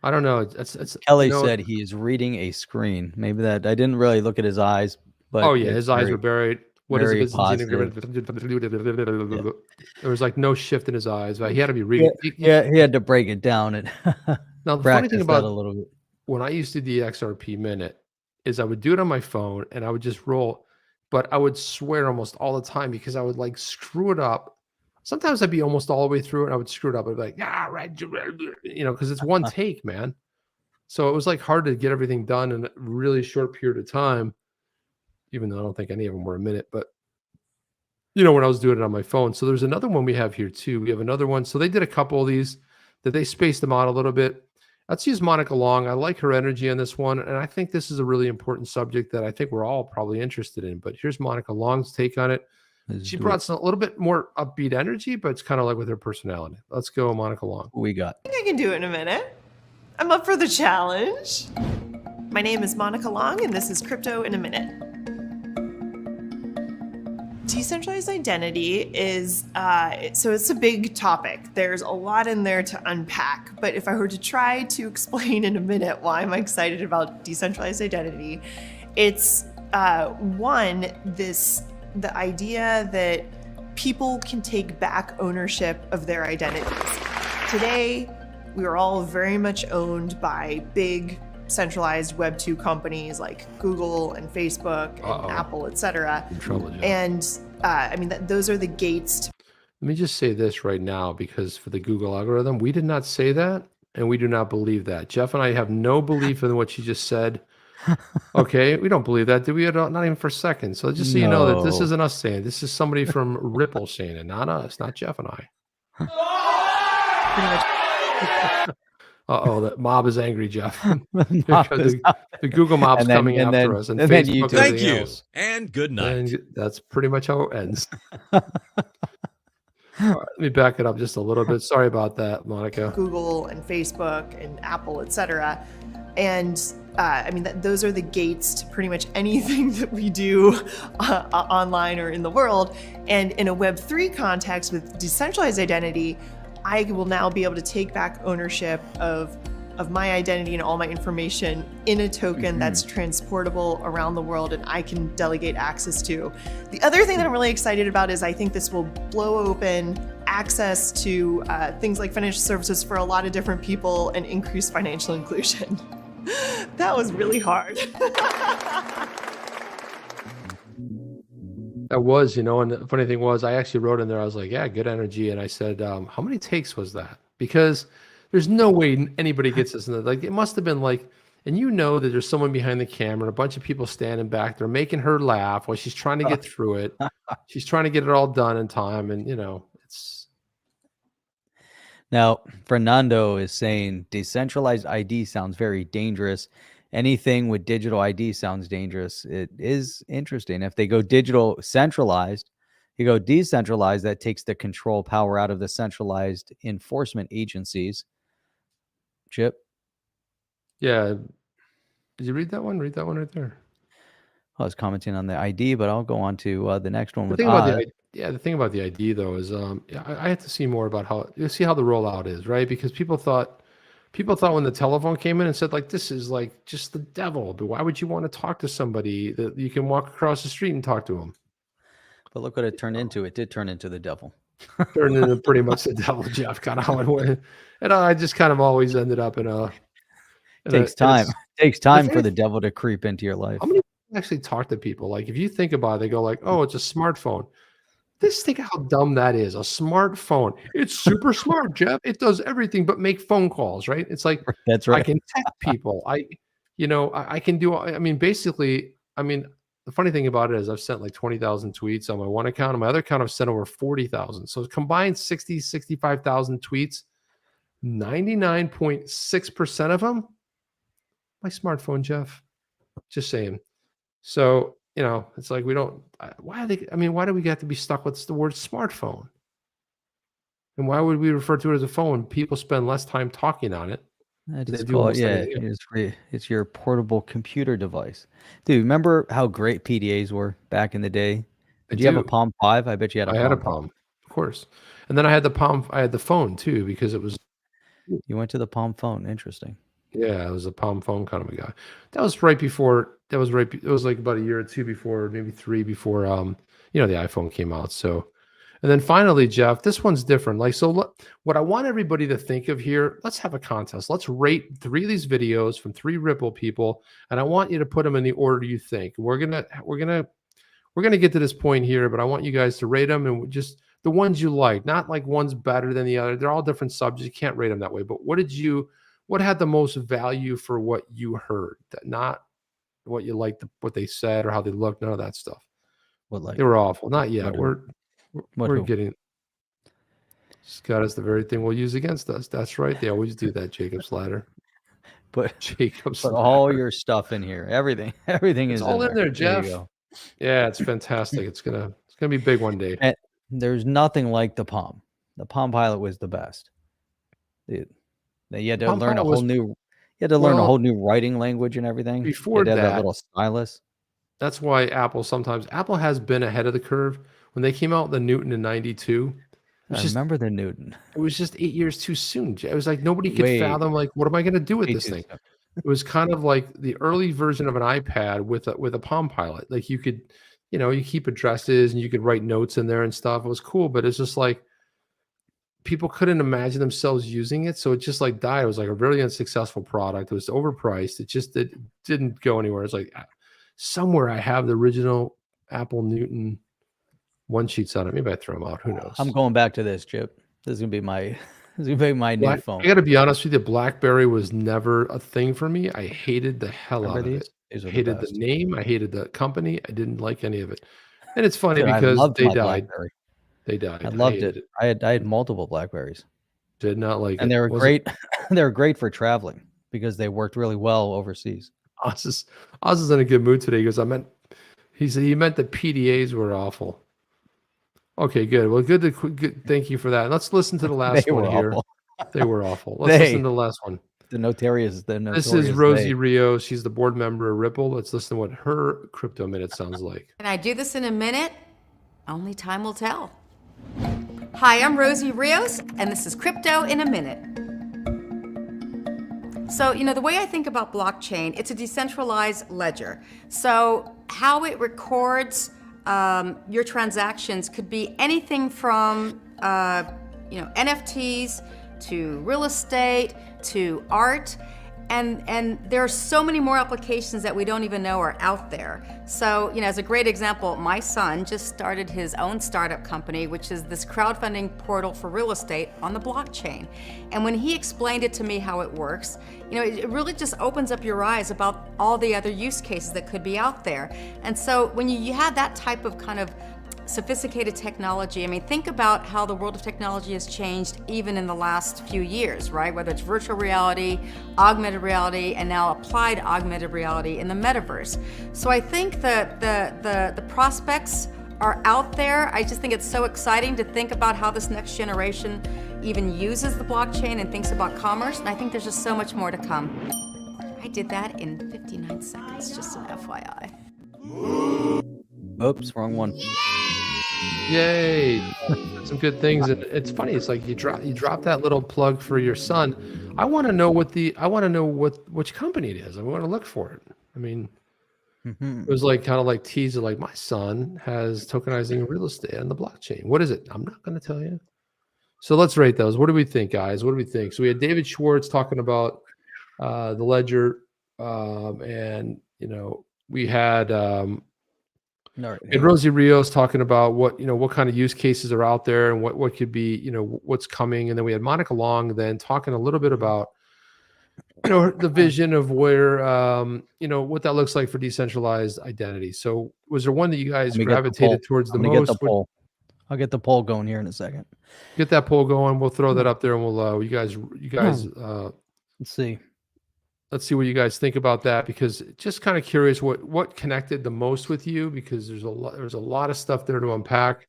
I don't know. It's Kelly said he is reading a screen. Maybe that I didn't really look at his eyes, but his eyes were buried. What is it? Yeah. There was like no shift in his eyes. He had to be reading. Yeah, he had to break it down and now the funny thing about a little bit. When I used to do the XRP minute is I would do it on my phone and I would just roll, but I would swear almost all the time because I would like screw it up. Sometimes I'd be almost all the way through it and I would screw it up. I'd be like, right, because it's one take, man. So it was like hard to get everything done in a really short period of time, even though I don't think any of them were a minute. But, when I was doing it on my phone. So there's another one we have here too. We have another one. So they did a couple of these that they spaced them out a little bit. Let's use Monica Long. I like her energy on this one. And I think this is a really important subject that I think we're all probably interested in. But here's Monica Long's take on it. She brought a little bit more upbeat energy, but it's kind of like with her personality. Let's go, Monica Long. Who we got? I think I can do it in a minute. I'm up for the challenge. My name is Monica Long, and this is Crypto in a Minute. Decentralized identity is, so it's a big topic. There's a lot in there to unpack, but if I were to try to explain in a minute why I'm excited about decentralized identity, it's the idea that people can take back ownership of their identities. Today, we are all very much owned by big centralized Web 2 companies like Google and Facebook and Apple, etc. And those are the gates. Let me just say this right now, because for the Google algorithm, we did not say that. and we do not believe that. Jeff and I have no belief in what she just said. Okay, we don't believe that, do we? Not even for a second. So just so you know that this No. isn't us saying it. This is somebody from Ripple saying it, not us, not Jeff and I. Pretty much. Uh-oh, the mob is angry, Jeff. Mob is the Google mob's And then- coming and after then- us, and and then Facebook, YouTube. and Thank everything you, else. and good night. And that's pretty much how it ends. All right, let me back it up just a little bit. Sorry about that, Monica. Google and Facebook and Apple, etc. And I mean, those are the gates to pretty much anything that we do online or in the world. And in a Web3 context with decentralized identity, I will now be able to take back ownership of my identity and all my information in a token that's transportable around the world and I can delegate access to. The other thing that I'm really excited about is I think this will blow open access to things like financial services for a lot of different people and increase financial inclusion. That was really hard. That was, and the funny thing was, I actually wrote in there, I was like, yeah, good energy. And I said, how many takes was that? Because there's no way anybody gets this. Like, it must have been like, and that there's someone behind the camera, and a bunch of people standing back there making her laugh while she's trying to get through it. She's trying to get it all done in time. And, it's. Now, Fernando is saying decentralized ID sounds very dangerous. Anything with digital ID sounds dangerous. It is interesting. If they go digital centralized, you go decentralized, that takes the control power out of the centralized enforcement agencies. Chip? Yeah. Did you read that one? Read that one right there. I was commenting on the ID, but I'll go on to the next one The with thing about Oz. the thing about the ID though is I have to see more about how the rollout is, right? Because people thought when the telephone came in and said, like, this is like just the devil, but why would you want to talk to somebody that you can walk across the street and talk to them? But look what it turned into. It did turn into the devil. Turned into pretty much the devil, Jeff, kind of how it went. And I just kind of always ended up in a. Takes time. Takes time for the devil to creep into your life. How many people actually talk to people? Like, if you think about it, they go like, oh, it's a smartphone. Just think how dumb that is. A smartphone. It's super smart, Jeff. It does everything but make phone calls, right? It's like, That's right. I can text people. I can do, basically, the funny thing about it is I've sent like 20,000 tweets on my one account. On my other account, I've sent over 40,000. So combined 65,000 tweets, 99.6% of them, my smartphone, Jeff. Just saying. So, it's like, we don't, why do we have to be stuck with the word smartphone? And why would we refer to it as a phone? People spend less time talking on it. I They just do call it, almost yeah, anything it's your portable computer device. Dude, remember how great PDAs were back in the day? Did you have a Palm 5? I bet you had a Palm. I had a Palm, of course. And then I had the phone too, because it was. You went to the Palm phone. Interesting. Yeah, I was a Palm phone kind of a guy. It was like about a year or two before, maybe 3 before, the iPhone came out. So, and then finally, Jeff, this one's different. Like, so what I want everybody to think of here, let's have a contest. Let's rate 3 of these videos from 3 Ripple people. And I want you to put them in the order you think. We're going to get to this point here, but I want you guys to rate them and just the ones you like, not like one's better than the other. They're all different subjects. You can't rate them that way, but what had the most value for what you heard, not what you liked, what they said or how they looked, none of that stuff. They were awful. Not yet. We're getting. Scott is the very thing we'll use against us. That's right. They always do that, Jacob's ladder. Put all your stuff in here. Everything it's is all in there, There Jeff. you go. Yeah, it's fantastic. It's gonna be big one day. And there's nothing like the Palm. The Palm Pilot was the best. Dude, you had to Palm learn a Pilot whole was- new. You had to learn a whole new writing language and everything. Before you had to have that- that little stylus. That's why Apple has been ahead of the curve. When they came out with the Newton in '92, I remember the Newton. it was just 8 years too soon. It was like nobody could Way- fathom, like, what am I going to do with way this too thing? soon. It was kind of like the early version of an iPad with a Palm Pilot. Like, you could, you keep addresses and you could write notes in there and stuff. It was cool, but it's just like people couldn't imagine themselves using it, so it just like died. It was like a really unsuccessful product. It was overpriced. It didn't go anywhere. It's like somewhere I have the original Apple Newton one sheets on it. Maybe I throw them out. Who knows? I'm going back to this, Chip. This is gonna be my This is gonna be my new phone. I got to be honest with you, BlackBerry was never a thing for me. I hated the hell Remember out of these? it. These I are the hated the best. name. I hated the company. I didn't like any of it. And it's funny Dude, I because loved they my died. BlackBerry. They died. I loved hated it. I had multiple BlackBerries, Did not like and it. they were Wasn't- great. They were great for traveling because they worked really well overseas. Oz is in a good mood today. He goes, he said he meant the PDAs were awful. Okay, good. Well, good. Thank you for that. Let's listen to the last They one were here. awful. They were awful. Let's listen to the last one. The notorious. This is Rosie Rios. She's the board member of Ripple. Let's listen to what her crypto minute sounds like. Can I do this in a minute? Only time will tell. Hi, I'm Rosie Rios, and this is Crypto in a Minute. So, the way I think about blockchain, it's a decentralized ledger. So, how it records your transactions could be anything from, NFTs to real estate to art. And there are so many more applications that we don't even know are out there. So, as a great example, my son just started his own startup company, which is this crowdfunding portal for real estate on the blockchain. And when he explained it to me how it works, it really just opens up your eyes about all the other use cases that could be out there. And so when you have that type of kind of sophisticated technology. Think about how the world of technology has changed even in the last few years, right? Whether it's virtual reality, augmented reality, and now applied augmented reality in the metaverse. So I think that the prospects are out there. I just think it's so exciting to think about how this next generation even uses the blockchain and thinks about commerce. And I think there's just so much more to come. I did that in 59 seconds, just an FYI. Oops, wrong one. Yay! Some good things. And it's funny. It's like you drop that little plug for your son. I want to know which company it is. I want to look for it. It was like kind of like teaser, like my son has tokenizing real estate on the blockchain. What is it? I'm not going to tell you. So let's rate those. What do we think, guys? What do we think? So we had David Schwartz talking about the ledger, and we had. And Rosie Rios talking about what kind of use cases are out there and what could be, what's coming. And then we had Monica Long then talking a little bit about, the vision of where, what that looks like for decentralized identity. So was there one that you guys gravitated towards the most? I'll get the poll going here in a second. Get that poll going. We'll throw that up there and we'll, you guys, let's see. Let's see what you guys think about that, because just kind of curious what connected the most with you, because there's a lot of stuff there to unpack.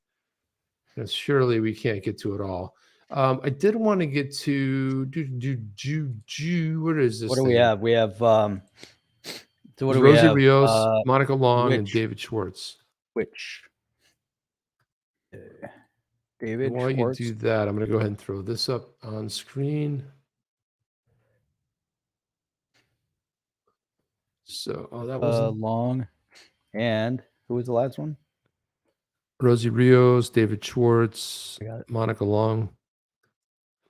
And surely we can't get to it all. I did want to get to what is this? What do we have? We have so what do Rosie we have? Rios, Monica Long, and David Schwartz. David While Schwartz. you do that, I'm going to go ahead and throw this up on screen. So, that was Long, and who was the last one? Rosie Rios, David Schwartz, Monica Long.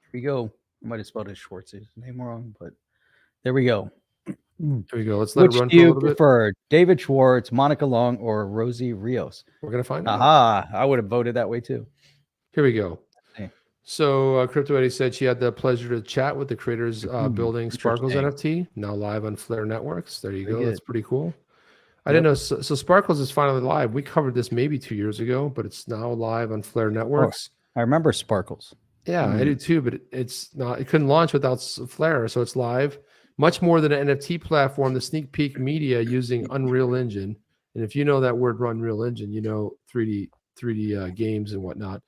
Here we go. I might have spelled his Schwartz's name wrong, but there we go. There we go. Let's let Which it run do for a you little bit. prefer, David Schwartz, Monica Long, or Rosie Rios? We're gonna find out. Aha! I would have voted that way too. Here we go. Hey. So Crypto Eddie said she had the pleasure to chat with the creators building Sparkles NFT, now live on Flare Networks. There you go. That's pretty cool. I didn't know. So Sparkles is finally live. We covered this maybe 2 years ago, but it's now live on Flare Networks. I remember Sparkles. Yeah, I do too, but it's not. It couldn't launch without Flare, so it's live. Much more than an NFT platform, the sneak peek media using Unreal Engine. And if you know that word Unreal Engine, 3D games and whatnot.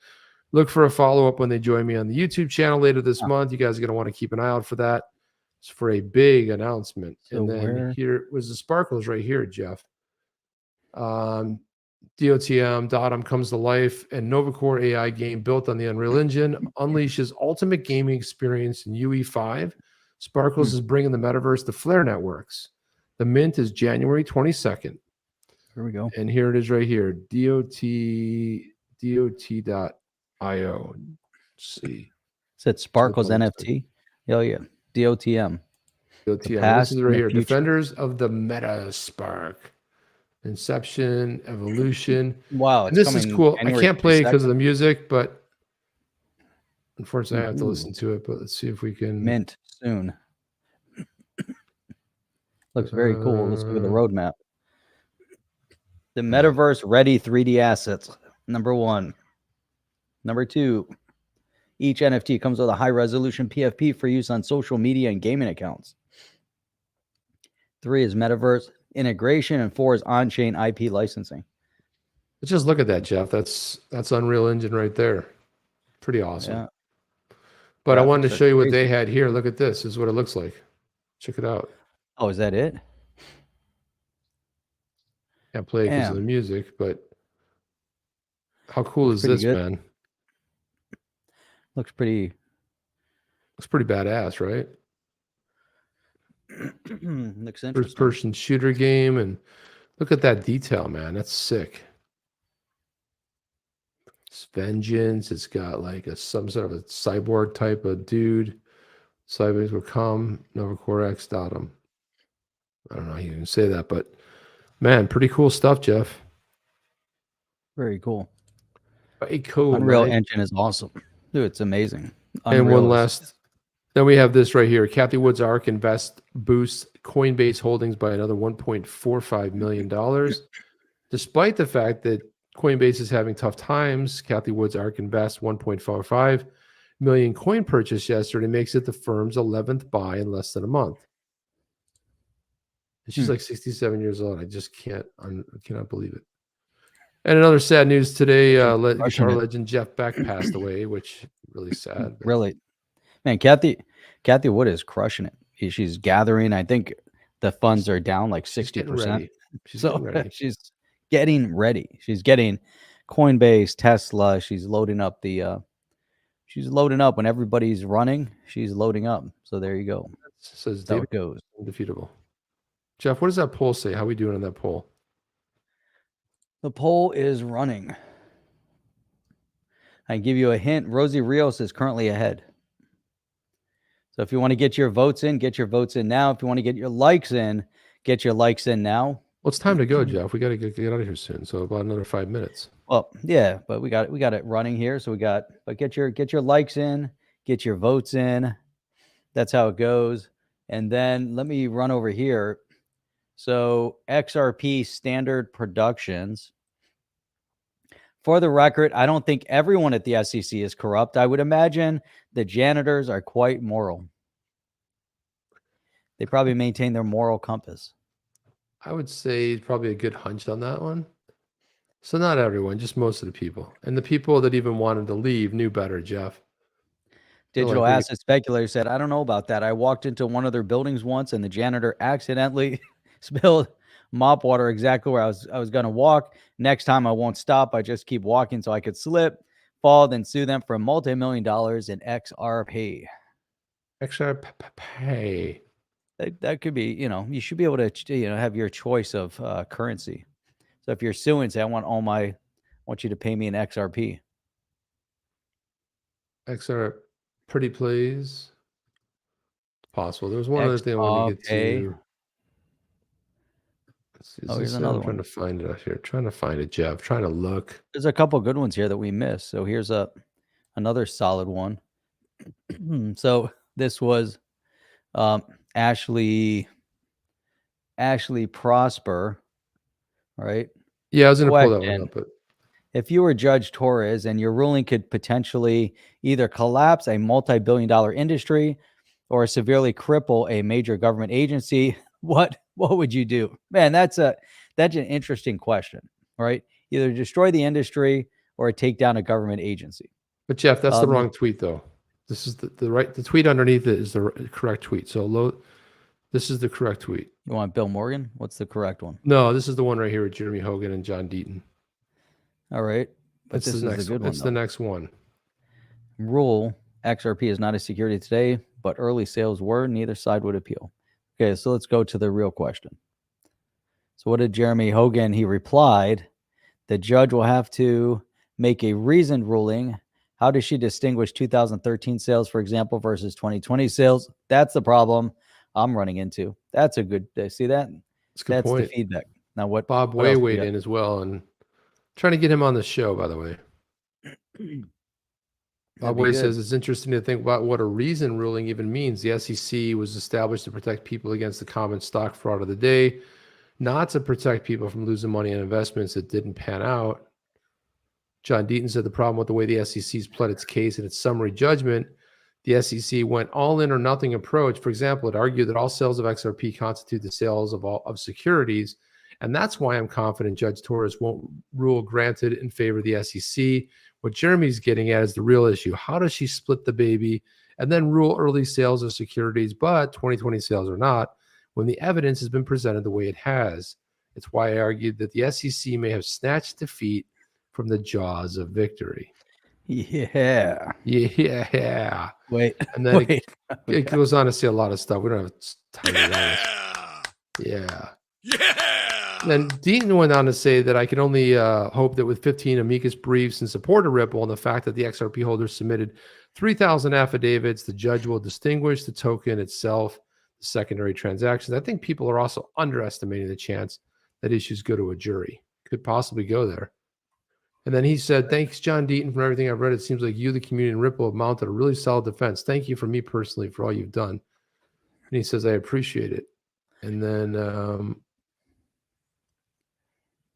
Look for a follow-up when they join me on the YouTube channel later this month. You guys are going to want to keep an eye out for that. It's for a big announcement. So and then here was the Sparkles right here, Jeff. DOTM, Datum comes to life, and Novacore AI game built on the Unreal Engine unleashes ultimate gaming experience in UE5. Sparkles is bringing the metaverse to Flare Networks. The mint is January 22nd. Here we go. And here it is right here, dot.io. Let's see. It said Sparkles NFT. Hell yeah. DOTM. This is right here. Defenders of the Meta Spark. Inception, Evolution. Wow. And this is cool. I can't play it because of the music, but Unfortunately, I have to Ooh. listen to it, but let's see if we can. Mint soon. Looks very cool. Let's look at the roadmap. The metaverse ready 3D assets. Number 1. Number 2. Each NFT comes with a high resolution PFP for use on social media and gaming accounts. 3 is metaverse integration, and 4 is on-chain IP licensing. Let's just look at that, Jeff. That's Unreal Engine right there. Pretty awesome. Yeah. But I wanted to Graphics are show you what crazy. they had here. Look at this. This is what it looks like. Check it out. Oh, is that it? Can't play because of the Damn. music, but how cool Looks is pretty this, good. man? Looks pretty Looks pretty badass, right? looks First interesting. person shooter game, and look at that detail, man. That's sick. It's vengeance. It's got like some sort of a cyborg type of dude. Cyborgs will come. Nova Core X datum. I don't know how you can say that, but man, pretty cool stuff, Jeff. Very cool. Very cool. Unreal right? Engine is awesome. Dude, it's amazing. And Unreal one is- last. Then we have this right here. Cathie Wood's ARK Invest boosts Coinbase holdings by another $1.45 million. Despite the fact that Coinbase is having tough times, Cathie Wood's ARK Invest 1.45 million coin purchase yesterday makes it the firm's 11th buy in less than a month. And she's like 67 years old. I just cannot believe it. And another sad news today, Crushing guitar it. legend Jeff Beck passed away, which really sad. but- Really, man, Cathie Wood is crushing it. She's gathering. I think the funds are down like She's getting 60%. ready. She's So getting ready. she's getting ready. She's getting Coinbase, Tesla. She's loading up when everybody's running. She's loading up. So there you go. Says That's how David it goes. undefeatable. Jeff, what does that poll say? How we doing on that poll? The poll is running. I give you a hint. Rosie Rios is currently ahead. So if you want to get your votes in, get your votes in now. If you want to get your likes in, get your likes in now. Well, it's time to go, Jeff. We got to get out of here soon. So about another 5 minutes. Well, yeah, but we got it running here. So but get your likes in, get your votes in. That's how it goes. And then let me run over here. So XRP Standard Productions. For the record, I don't think everyone at the SEC is corrupt. I would imagine the janitors are quite moral. They probably maintain their moral compass. I would say probably a good hunch on that one. So not everyone, just most of the people. And the people that even wanted to leave knew better, Jeff. Digital like we- asset speculator said, I don't know about that. I walked into one of their buildings once and the janitor accidentally spilled mop water exactly where I was going to walk. Next time I won't stop. I just keep walking so I could slip, fall, then sue them for multi-million dollars in XRP. XRPP. That could be, you should be able to, have your choice of currency. So if you're suing, say, I want you to pay me in XRP. XR pretty please. Possible. There was one other thing I wanted to get to. Here's another I'm trying one. to find it out here. Trying to find it, Jeff. Trying to look. There's a couple good ones here that we missed. So here's another solid one. So this was Ashley Prosper, right? Yeah, I was going to pull that one Question. up, but If you were Judge Torres and your ruling could potentially either collapse a multi-billion-dollar industry or severely cripple a major government agency, what would you do? Man, that's an interesting question, right? Either destroy the industry or take down a government agency. But Jeff, that's the wrong tweet though. This is the tweet underneath it is the correct tweet. So this is the correct tweet. You want Bill Morgan? What's the correct one? No, this is the one right here with Jeremy Hogan and John Deaton. All right. But That's this the is next the good one. one. That's the next one. Rule: XRP is not a security today, but early sales were. Neither side would appeal. Okay, so let's go to the real question. So what did Jeremy Hogan? He replied, the judge will have to make a reasoned ruling. How does she distinguish 2013 sales, for example, versus 2020 sales? That's the problem I'm running into. That's a good, see that? That's a good That's point. the feedback. Now what? Bob what Way else we weighed got? in as well, and trying to get him on the show, by the way. That'd be Boy good. says it's interesting to think about what a reason ruling even means. The SEC was established to protect people against the common stock fraud of the day, not to protect people from losing money on investments that didn't pan out. John Deaton said the problem with the way the SEC's pled its case in its summary judgment, the SEC went all in or nothing approach. For example, it argued that all sales of XRP constitute the sales of securities. And that's why I'm confident Judge Torres won't rule granted in favor of the SEC. What Jeremy's getting at is the real issue. How does she split the baby and then rule early sales of securities, but 2020 sales are not, when the evidence has been presented the way it has? It's why I argued that the SEC may have snatched defeat from the jaws of victory. Yeah. Yeah. Wait. And then wait. it goes on to say a lot of stuff. We don't have time to do this. Yeah. Then Deaton went on to say that I can only hope that with 15 amicus briefs in support of Ripple and the fact that the XRP holders submitted 3,000 affidavits, the judge will distinguish the token itself, the secondary transactions. I think people are also underestimating the chance that issues go to a jury. Could possibly go there. And then he said, thanks, John Deaton, for everything I've read. It seems like you, the community, and Ripple have mounted a really solid defense. Thank you for me personally for all you've done. And he says, I appreciate it. And then,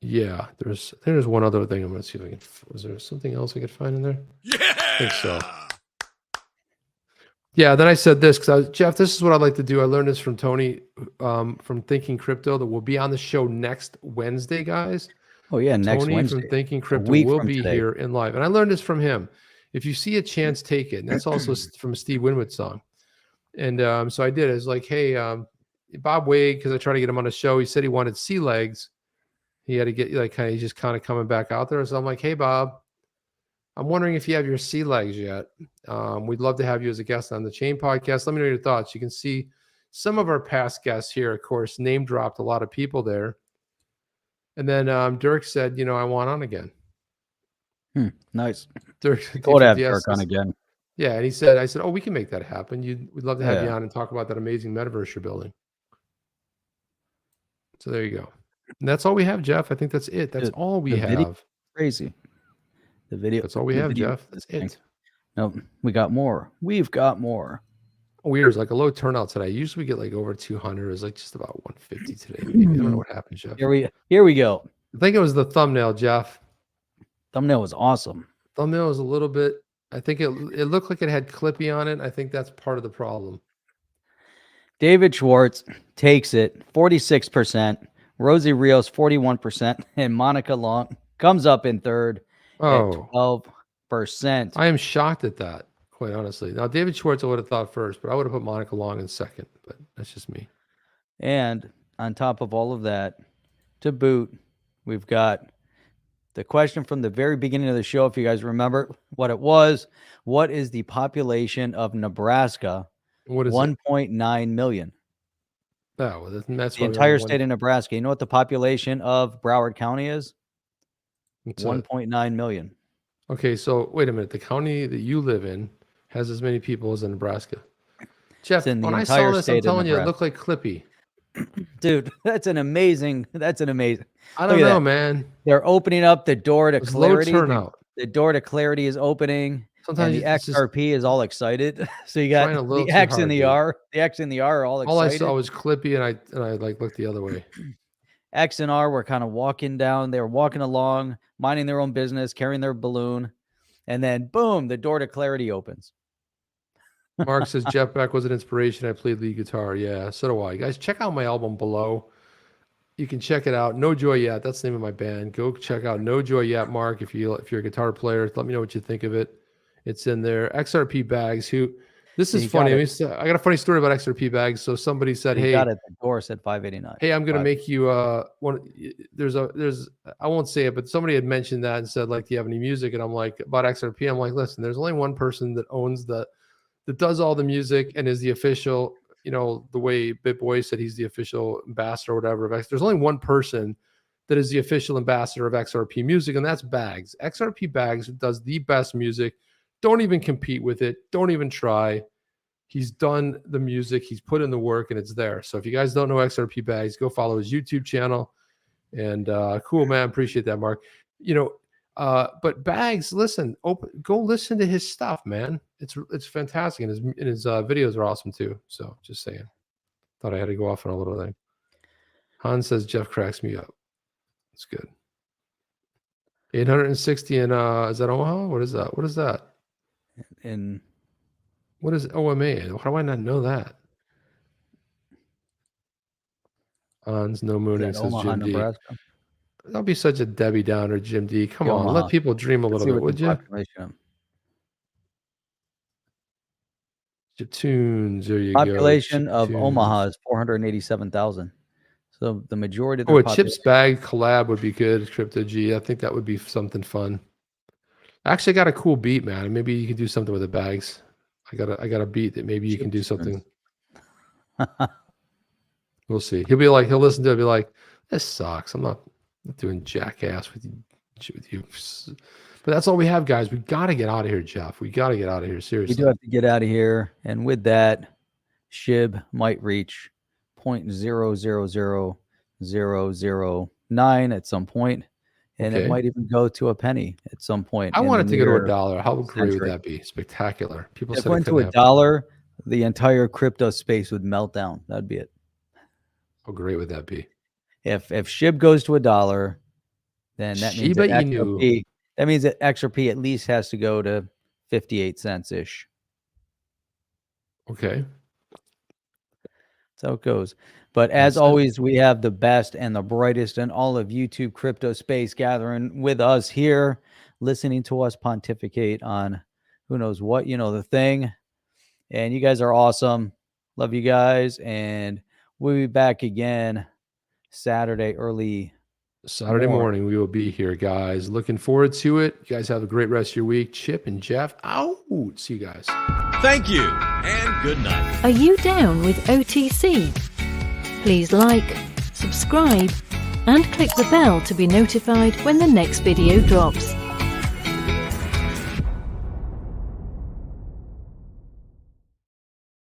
yeah, there's one other thing. I'm going to see if I can. Was there something else I could find in there? Yeah, I think so. Yeah. Then I said this because Jeff, this is what I'd like to do. I learned this from Tony from Thinking Crypto that will be on the show next Wednesday, guys. Oh yeah, next Tony Wednesday. from Thinking Crypto will be here in live, and I learned this from him. If you see a chance, take it. And that's also from a Steve Winwood song. And so I did. I was like, hey, Bob Wade, because I tried to get him on a show. He said he wanted sea legs. He had to get he's just kind of coming back out there. So I'm like, hey, Bob, I'm wondering if you have your sea legs yet. We'd love to have you as a guest on the Chain podcast. Let me know your thoughts. You can see some of our past guests here, of course, name dropped a lot of people there. And then Dirk said, I want on again. Nice. Dirk, Go to have Dirk on again. Yeah. And I said, oh, we can make that happen. We'd love to have you on and talk about that amazing metaverse you're building. So there you go. And that's all we have, Jeff. I think that's it. That's all we have. Crazy. The video. That's all we have, Jeff. That's it. Nope. We got more. We've got more. Weird. It's like a low turnout today. Usually we get like over 200. It was like just about 150 today. Maybe. I don't know what happened, Jeff. Here we go. I think it was the thumbnail, Jeff. Thumbnail was awesome. Thumbnail was a little bit. I think it looked like it had Clippy on it. I think that's part of the problem. David Schwartz takes it 46%. Rosie Rios 41%, and Monica Long comes up in third at 12%. I am shocked at that, quite honestly. Now, David Schwartz I would have thought first, but I would have put Monica Long in second. But that's just me. And on top of all of that, to boot, we've got the question from the very beginning of the show. If you guys remember what it was, what is the population of Nebraska? What is 1.9 million. Oh, well, that's the entire state of Nebraska. You know what the population of Broward County is? 1.9 million. Okay, so wait a minute. The county that you live in has as many people as in Nebraska. Jeff, when I saw this, I'm telling you, it looked like Clippy. Dude, that's an amazing. I don't know, man. They're opening up the door to clarity. Low turnout. The door to clarity is opening. Sometimes and the XRP is all excited. So you got the X and the R. The X and the R are all excited. All I saw was Clippy, and I like looked the other way. X and R were kind of walking down. They were walking along, minding their own business, carrying their balloon, and then boom, the door to clarity opens. Mark says Jeff Beck was an inspiration. I played lead guitar. Yeah, so do I. Guys, check out my album below. You can check it out. No Joy Yet. That's the name of my band. Go check out No Joy Yet, Mark. If you're a guitar player, let me know what you think of it. It's in there. XRP Bags. This is funny. I got a funny story about XRP Bags. So somebody said, "Hey, got it." The door said 589. Hey, I'm gonna make you one. There's I won't say it, but somebody had mentioned that and said, like, do you have any music? And I'm like, about XRP. I'm like, listen, there's only one person that owns that does all the music and is the official. The way BitBoy said he's the official ambassador or whatever of X. There's only one person that is the official ambassador of XRP music, and that's Bags. XRP Bags does the best music. Don't even compete with it. Don't even try. He's done the music. He's put in the work, and it's there. So if you guys don't know XRP Bags, go follow his YouTube channel. And cool, man. Appreciate that, Mark. But Bags, listen, go listen to his stuff, man. It's fantastic, and his videos are awesome too. So just saying. Thought I had to go off on a little thing. Hans says Jeff cracks me up. It's good. 860 in is that Omaha? What is that? What is that? In what is OMA? How do I not know that? Hans no mooning says Omaha, Jim D. Nebraska? Don't be such a Debbie Downer, Jim D. Come on, Omaha. let people dream a little bit, would you? Tunes, there you Population go. of Omaha is 487,000. So the majority of a the Chips Bag collab would be good, Crypto G. I think that would be something fun. I actually got a cool beat, man. Maybe you can do something with the bags. I got a beat that maybe you can do something. We'll see. He'll listen to it and be like, this sucks. I'm not doing jackass with you. But that's all we have, guys. We got to get out of here, Jeff. We got to get out of here. Seriously. We do have to get out of here. And with that, SHIB might reach 0.000009 at some point. And it might even go to a penny at some point. I want it to go to $1. How great would that be? Spectacular. People if said it went to $1, the entire crypto space would melt down. That'd be it. How great would that be? If SHIB goes to $1, then that means that XRP, that XRP at least has to go to 58 cents ish. Okay. That's how it goes. But as always, we have the best and the brightest in all of YouTube crypto space gathering with us here, listening to us pontificate on who knows what, the thing. And you guys are awesome. Love you guys. And we'll be back again Saturday morning. We will be here, guys. Looking forward to it. You guys have a great rest of your week. Chip and Jeff out. See you guys. Thank you and good night. Are you down with OTC? Please like, subscribe, and click the bell to be notified when the next video drops.